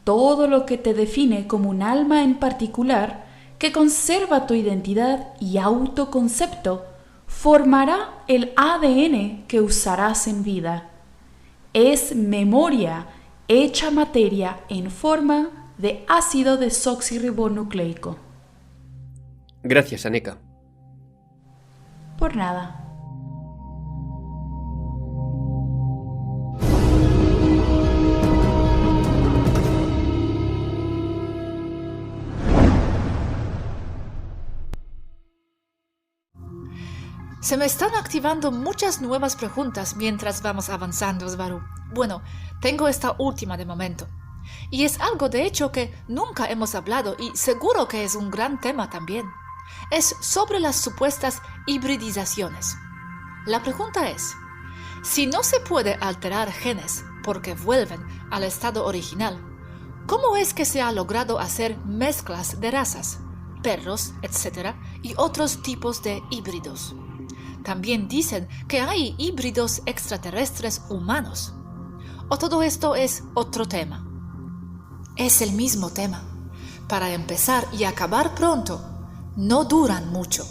todo lo que te define como un alma en particular, que conserva tu identidad y autoconcepto, formará el ADN que usarás en vida. Es memoria hecha materia en forma de ácido desoxirribonucleico. Gracias, Aneka. Por nada. Se me están activando muchas nuevas preguntas mientras vamos avanzando, Svaru. Bueno, tengo esta última de momento. Y es algo de hecho que nunca hemos hablado y seguro que es un gran tema también. Es sobre las supuestas hibridizaciones. La pregunta es, si no se puede alterar genes porque vuelven al estado original, ¿cómo es que se ha logrado hacer mezclas de razas, perros, etc., y otros tipos de híbridos? También dicen que hay híbridos extraterrestres humanos. ¿O todo esto es otro tema? Es el mismo tema. Para empezar y acabar pronto, no duran mucho.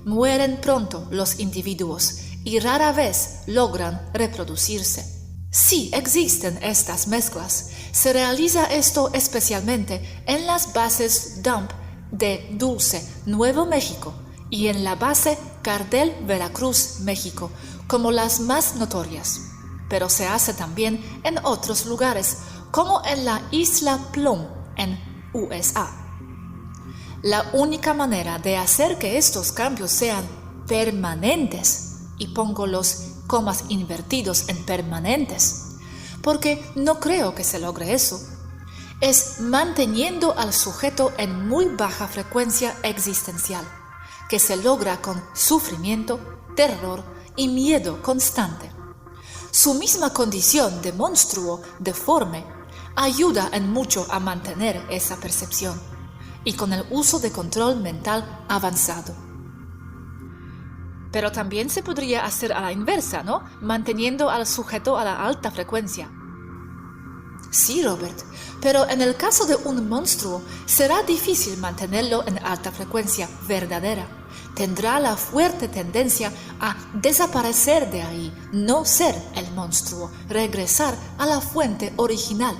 Mueren pronto los individuos y rara vez logran reproducirse. Si existen estas mezclas, se realiza esto especialmente en las bases DUMP de Dulce, Nuevo México, y en la base Cardel, Veracruz, México, como las más notorias. Pero se hace también en otros lugares, como en la isla Plum, en USA. La única manera de hacer que estos cambios sean permanentes, y pongo los comas invertidos en permanentes, porque no creo que se logre eso, es manteniendo al sujeto en muy baja frecuencia existencial, que se logra con sufrimiento, terror y miedo constante. Su misma condición de monstruo deforme ayuda en mucho a mantener esa percepción, y con el uso de control mental avanzado. Pero también se podría hacer a la inversa, ¿no? Manteniendo al sujeto a la alta frecuencia. Sí, Robert, pero en el caso de un monstruo será difícil mantenerlo en alta frecuencia verdadera. Tendrá la fuerte tendencia a desaparecer de ahí, no ser el monstruo, regresar a la fuente original.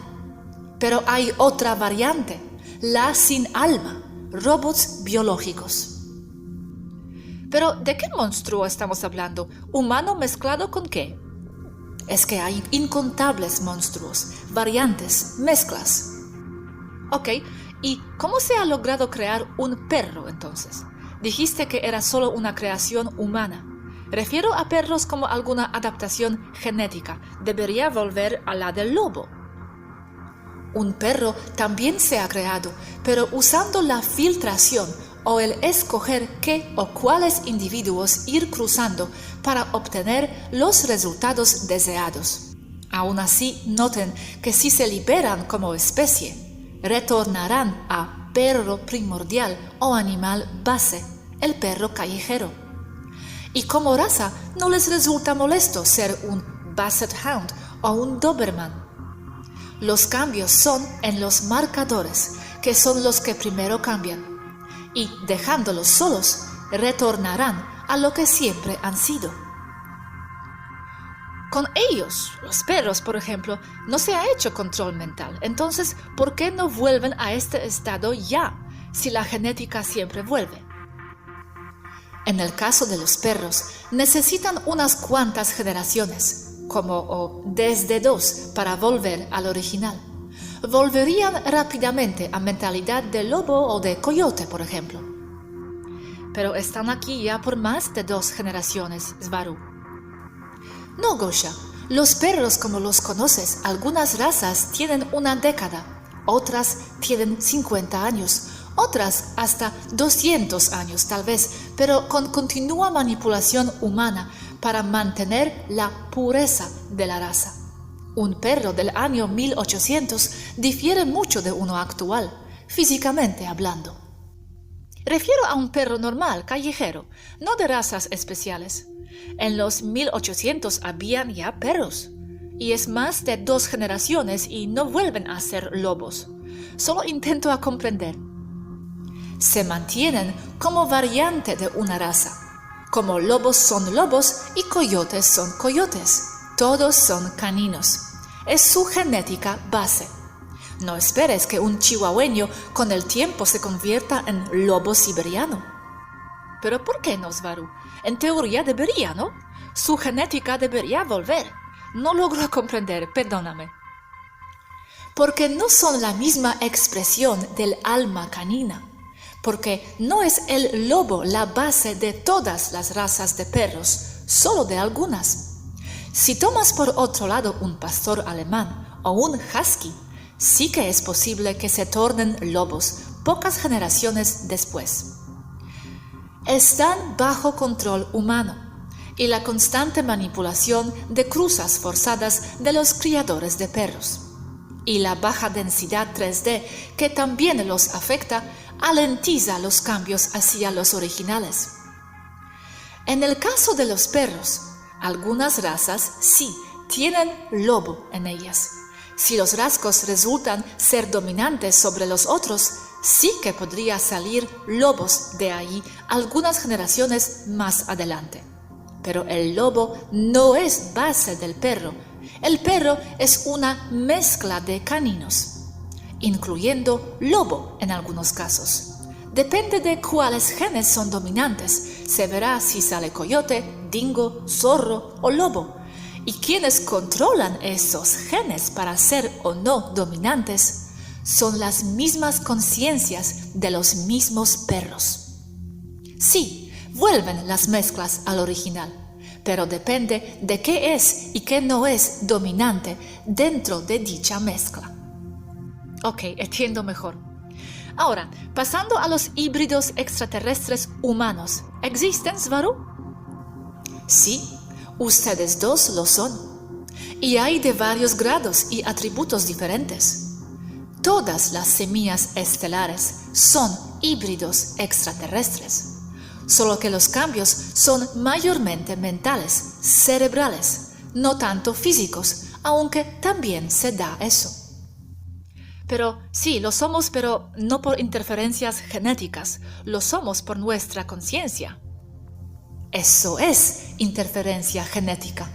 Pero hay otra variante, la sin alma, robots biológicos. Pero, ¿de qué monstruo estamos hablando? ¿Humano mezclado con qué? Es que hay incontables monstruos, variantes, mezclas. Ok, ¿y cómo se ha logrado crear un perro entonces? Dijiste que era solo una creación humana. Refiero a perros como alguna adaptación genética. Debería volver a la del lobo. Un perro también se ha creado, pero usando la filtración o el escoger qué o cuáles individuos ir cruzando para obtener los resultados deseados. Aún así, noten que si se liberan como especie, retornarán a perro primordial o animal base, el perro callejero. Y como raza, no les resulta molesto ser un Basset Hound o un Doberman. Los cambios son en los marcadores, que son los que primero cambian. Y dejándolos solos, retornarán a lo que siempre han sido. Con ellos, los perros, por ejemplo, no se ha hecho control mental. Entonces, ¿por qué no vuelven a este estado ya, si la genética siempre vuelve? En el caso de los perros, necesitan unas cuantas generaciones, como desde 2 para volver al original. Volverían rápidamente a mentalidad de lobo o de coyote, por ejemplo. Pero están aquí ya por más de 2 generaciones, Svaru. No, Gosha. Los perros como los conoces, algunas razas tienen una década, otras tienen 50 años, otras hasta 200 años tal vez, pero con continua manipulación humana para mantener la pureza de la raza. Un perro del año 1800 difiere mucho de uno actual, físicamente hablando. Refiero a un perro normal, callejero, no de razas especiales. En los 1800 habían ya perros, y es más de 2 generaciones y no vuelven a ser lobos. Solo intento a comprender. Se mantienen como variante de una raza. Como lobos son lobos y coyotes son coyotes. Todos son caninos. Es su genética base. No esperes que un chihuahueño con el tiempo se convierta en lobo siberiano. ¿Pero por qué no, Svaru? En teoría debería, ¿no? Su genética debería volver. No logro comprender, perdóname. Porque no son la misma expresión del alma canina. Porque no es el lobo la base de todas las razas de perros, solo de algunas. Si tomas por otro lado un pastor alemán o un husky, sí que es posible que se tornen lobos pocas generaciones después. Están bajo control humano y la constante manipulación de cruzas forzadas de los criadores de perros. Y la baja densidad 3D que también los afecta alentiza los cambios hacia los originales. En el caso de los perros, algunas razas sí tienen lobo en ellas. Si los rasgos resultan ser dominantes sobre los otros, sí que podría salir lobos de ahí algunas generaciones más adelante. Pero el lobo no es base del perro. El perro es una mezcla de caninos, incluyendo lobo en algunos casos. Depende de cuáles genes son dominantes. Se verá si sale coyote, dingo, zorro o lobo. Y quienes controlan esos genes para ser o no dominantes son las mismas conciencias de los mismos perros. Sí, vuelven las mezclas al original, pero depende de qué es y qué no es dominante dentro de dicha mezcla. Ok, entiendo mejor. Ahora, pasando a los híbridos extraterrestres humanos, ¿existen, Svaru? Sí, ustedes dos lo son. Y hay de varios grados y atributos diferentes. Todas las semillas estelares son híbridos extraterrestres, solo que los cambios son mayormente mentales, cerebrales, no tanto físicos, aunque también se da eso. Pero sí, lo somos, pero no por interferencias genéticas, lo somos por nuestra conciencia. Eso es interferencia genética.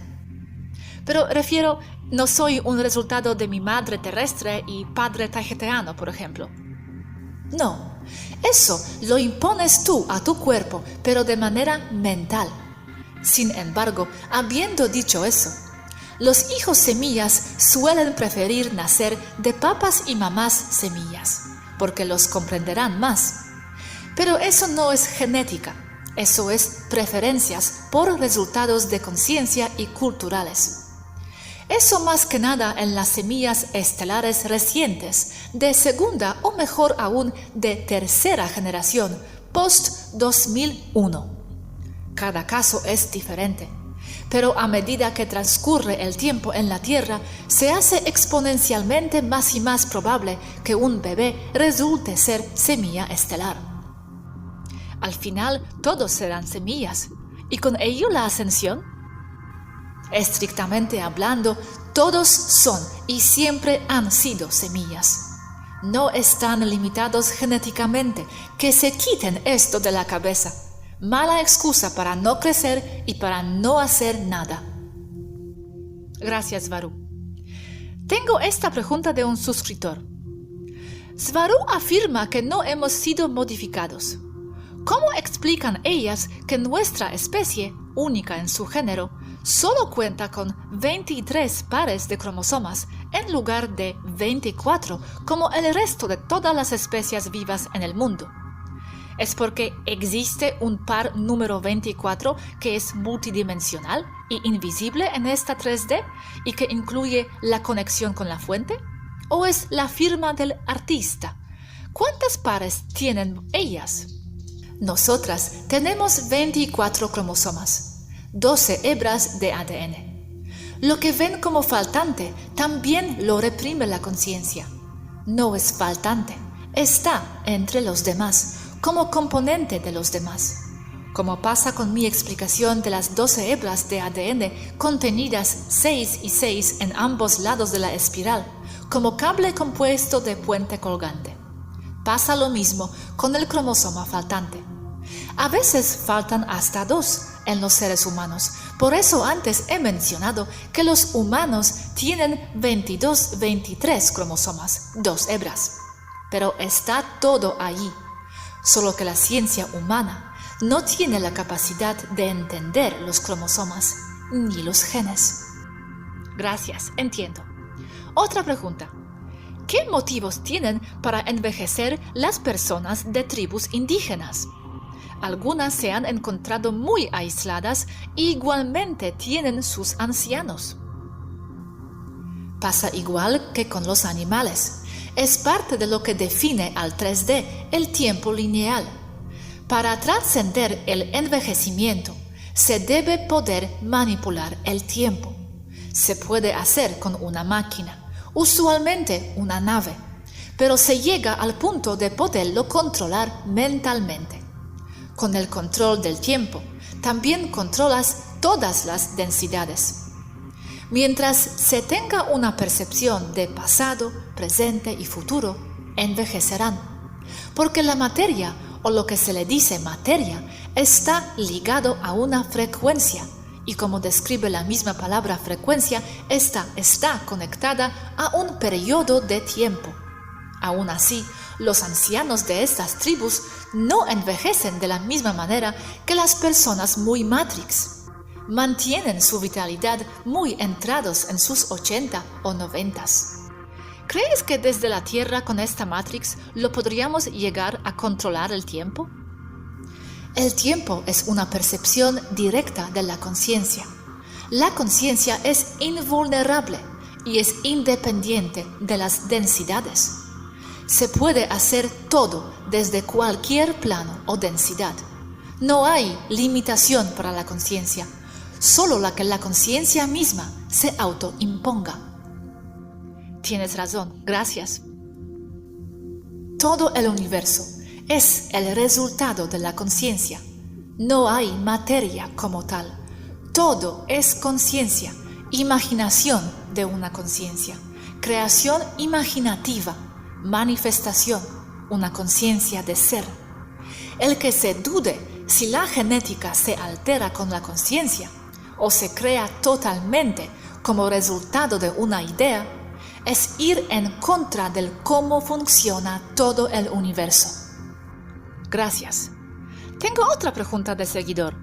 Pero refiero, no soy un resultado de mi madre terrestre y padre tajeteano, por ejemplo. No, Eso lo impones tú a tu cuerpo, pero de manera mental. Sin embargo, habiendo dicho eso, los hijos semillas suelen preferir nacer de papas y mamás semillas, porque los comprenderán más. Pero eso no es genética, eso es preferencias por resultados de conciencia y culturales. Eso más que nada en las semillas estelares recientes, de segunda o mejor aún de tercera generación, post-2001. Cada caso es diferente, pero a medida que transcurre el tiempo en la Tierra, se hace exponencialmente más y más probable que un bebé resulte ser semilla estelar. Al final, todos serán semillas, y con ello la ascensión. Estrictamente hablando, todos son y siempre han sido semillas. No están limitados genéticamente, que se quiten esto de la cabeza. Mala excusa para no crecer y para no hacer nada. Gracias, Svaru. Tengo esta pregunta de un suscriptor. Svaru afirma que no hemos sido modificados. ¿Cómo explican ellas que nuestra especie, única en su género, solo cuenta con 23 pares de cromosomas en lugar de 24 como el resto de todas las especies vivas en el mundo? ¿Es porque existe un par número 24 que es multidimensional y invisible en esta 3D y que incluye la conexión con la fuente? ¿O es la firma del artista? ¿Cuántos pares tienen ellas? Nosotras tenemos 24 cromosomas, 12 hebras de ADN. Lo que ven como faltante también lo reprime la conciencia. No es faltante, está entre los demás, como componente de los demás. Como pasa con mi explicación de las 12 hebras de ADN contenidas 6 y 6 en ambos lados de la espiral, como cable compuesto de puente colgante. Pasa lo mismo con el cromosoma faltante. A veces faltan hasta 2 en los seres humanos. Por eso antes he mencionado que los humanos tienen 23 cromosomas, 2 hebras. Pero está todo allí. Solo que la ciencia humana no tiene la capacidad de entender los cromosomas ni los genes. Gracias, entiendo. Otra pregunta. ¿Qué motivos tienen para envejecer las personas de tribus indígenas? Algunas se han encontrado muy aisladas e igualmente tienen sus ancianos. Pasa igual que con los animales. Es parte de lo que define al 3D el tiempo lineal. Para trascender el envejecimiento, se debe poder manipular el tiempo. Se puede hacer con una máquina, usualmente una nave, pero se llega al punto de poderlo controlar mentalmente. Con el control del tiempo, también controlas todas las densidades. Mientras se tenga una percepción de pasado, presente y futuro, envejecerán. Porque la materia, o lo que se le dice materia, está ligado a una frecuencia. Y como describe la misma palabra frecuencia, esta está conectada a un periodo de tiempo. Aún así, los ancianos de estas tribus no envejecen de la misma manera que las personas muy Matrix. Mantienen su vitalidad muy entrados en sus 80 o 90. ¿Crees que desde la Tierra con esta Matrix lo podríamos llegar a controlar el tiempo? El tiempo es una percepción directa de la conciencia. La conciencia es invulnerable y es independiente de las densidades. Se puede hacer todo desde cualquier plano o densidad. No hay limitación para la conciencia, solo la que la conciencia misma se autoimponga. Tienes razón, gracias. Todo el universo es el resultado de la conciencia. No hay materia como tal. Todo es conciencia, imaginación de una conciencia, creación imaginativa, manifestación, una conciencia de ser. El que se dude si la genética se altera con la conciencia o se crea totalmente como resultado de una idea, es ir en contra del cómo funciona todo el universo. Gracias. Tengo otra pregunta de seguidor.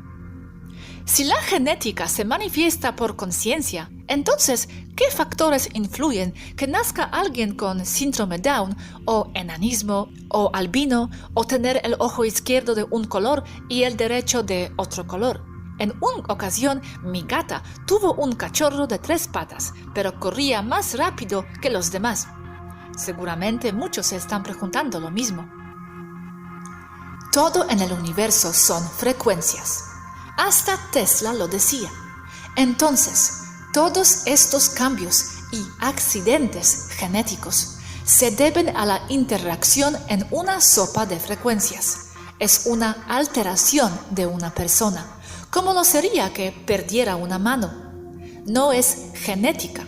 Si la genética se manifiesta por conciencia, entonces, ¿qué factores influyen que nazca alguien con síndrome Down, o enanismo, o albino, o tener el ojo izquierdo de un color y el derecho de otro color? En una ocasión, mi gata tuvo un cachorro de 3 patas, pero corría más rápido que los demás. Seguramente muchos se están preguntando lo mismo. Todo en el universo son frecuencias. Hasta Tesla lo decía. Entonces, todos estos cambios y accidentes genéticos se deben a la interacción en una sopa de frecuencias. Es una alteración de una persona, como lo sería que perdiera una mano. No es genética,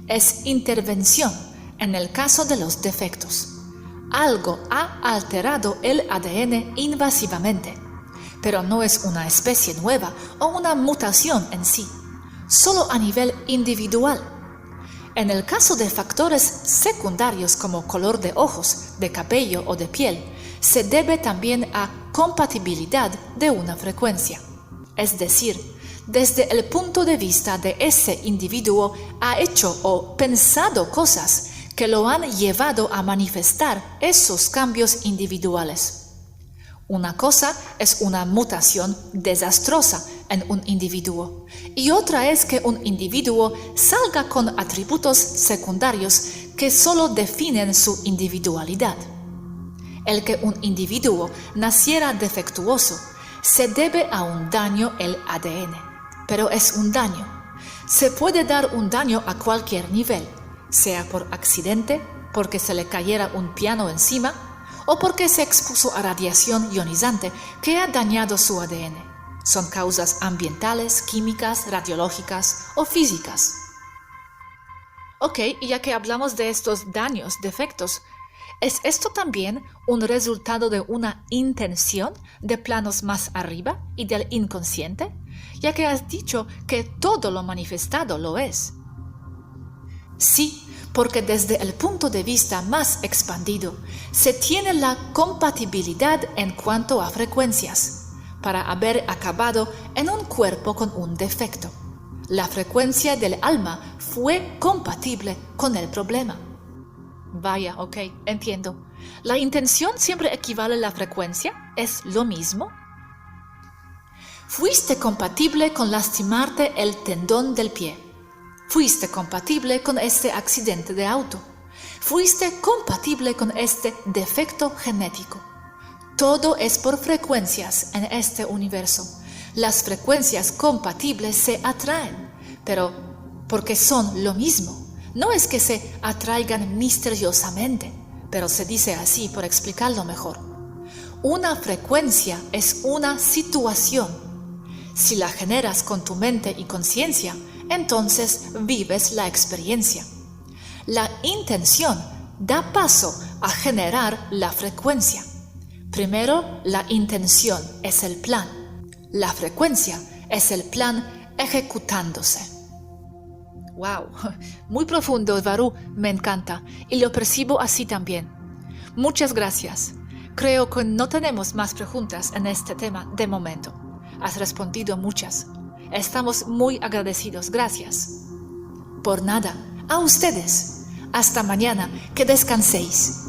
es intervención en el caso de los defectos. Algo ha alterado el ADN invasivamente, pero no es una especie nueva o una mutación en sí, solo a nivel individual. En el caso de factores secundarios como color de ojos, de cabello o de piel, se debe también a compatibilidad de una frecuencia. Es decir, desde el punto de vista de ese individuo ha hecho o pensado cosas que lo han llevado a manifestar esos cambios individuales. Una cosa es una mutación desastrosa en un individuo y otra es que un individuo salga con atributos secundarios que solo definen su individualidad. El que un individuo naciera defectuoso se debe a un daño el ADN, pero es un daño. Se puede dar un daño a cualquier nivel, sea por accidente, porque se le cayera un piano encima, o porque se expuso a radiación ionizante que ha dañado su ADN. Son causas ambientales, químicas, radiológicas o físicas. Ok, y ya que hablamos de estos daños, defectos, ¿es esto también un resultado de una intención de planos más arriba y del inconsciente? Ya que has dicho que todo lo manifestado lo es. Sí, porque desde el punto de vista más expandido se tiene la compatibilidad en cuanto a frecuencias, para haber acabado en un cuerpo con un defecto. La frecuencia del alma fue compatible con el problema. Vaya, ok, entiendo. ¿La intención siempre equivale a la frecuencia? ¿Es lo mismo? Fuiste compatible con lastimarte el tendón del pie. Fuiste compatible con este accidente de auto. Fuiste compatible con este defecto genético. Todo es por frecuencias en este universo. Las frecuencias compatibles se atraen, pero porque son lo mismo. No es que se atraigan misteriosamente, pero se dice así por explicarlo mejor. Una frecuencia es una situación. Si la generas con tu mente y conciencia, entonces vives la experiencia. La intención da paso a generar la frecuencia. Primero, la intención es el plan. La frecuencia es el plan ejecutándose. Wow, muy profundo, Varú, me encanta y lo percibo así también. Muchas gracias. Creo que no tenemos más preguntas en este tema de momento. Has respondido muchas. Estamos muy agradecidos. Gracias. Por nada. A ustedes. Hasta mañana. Que descanséis.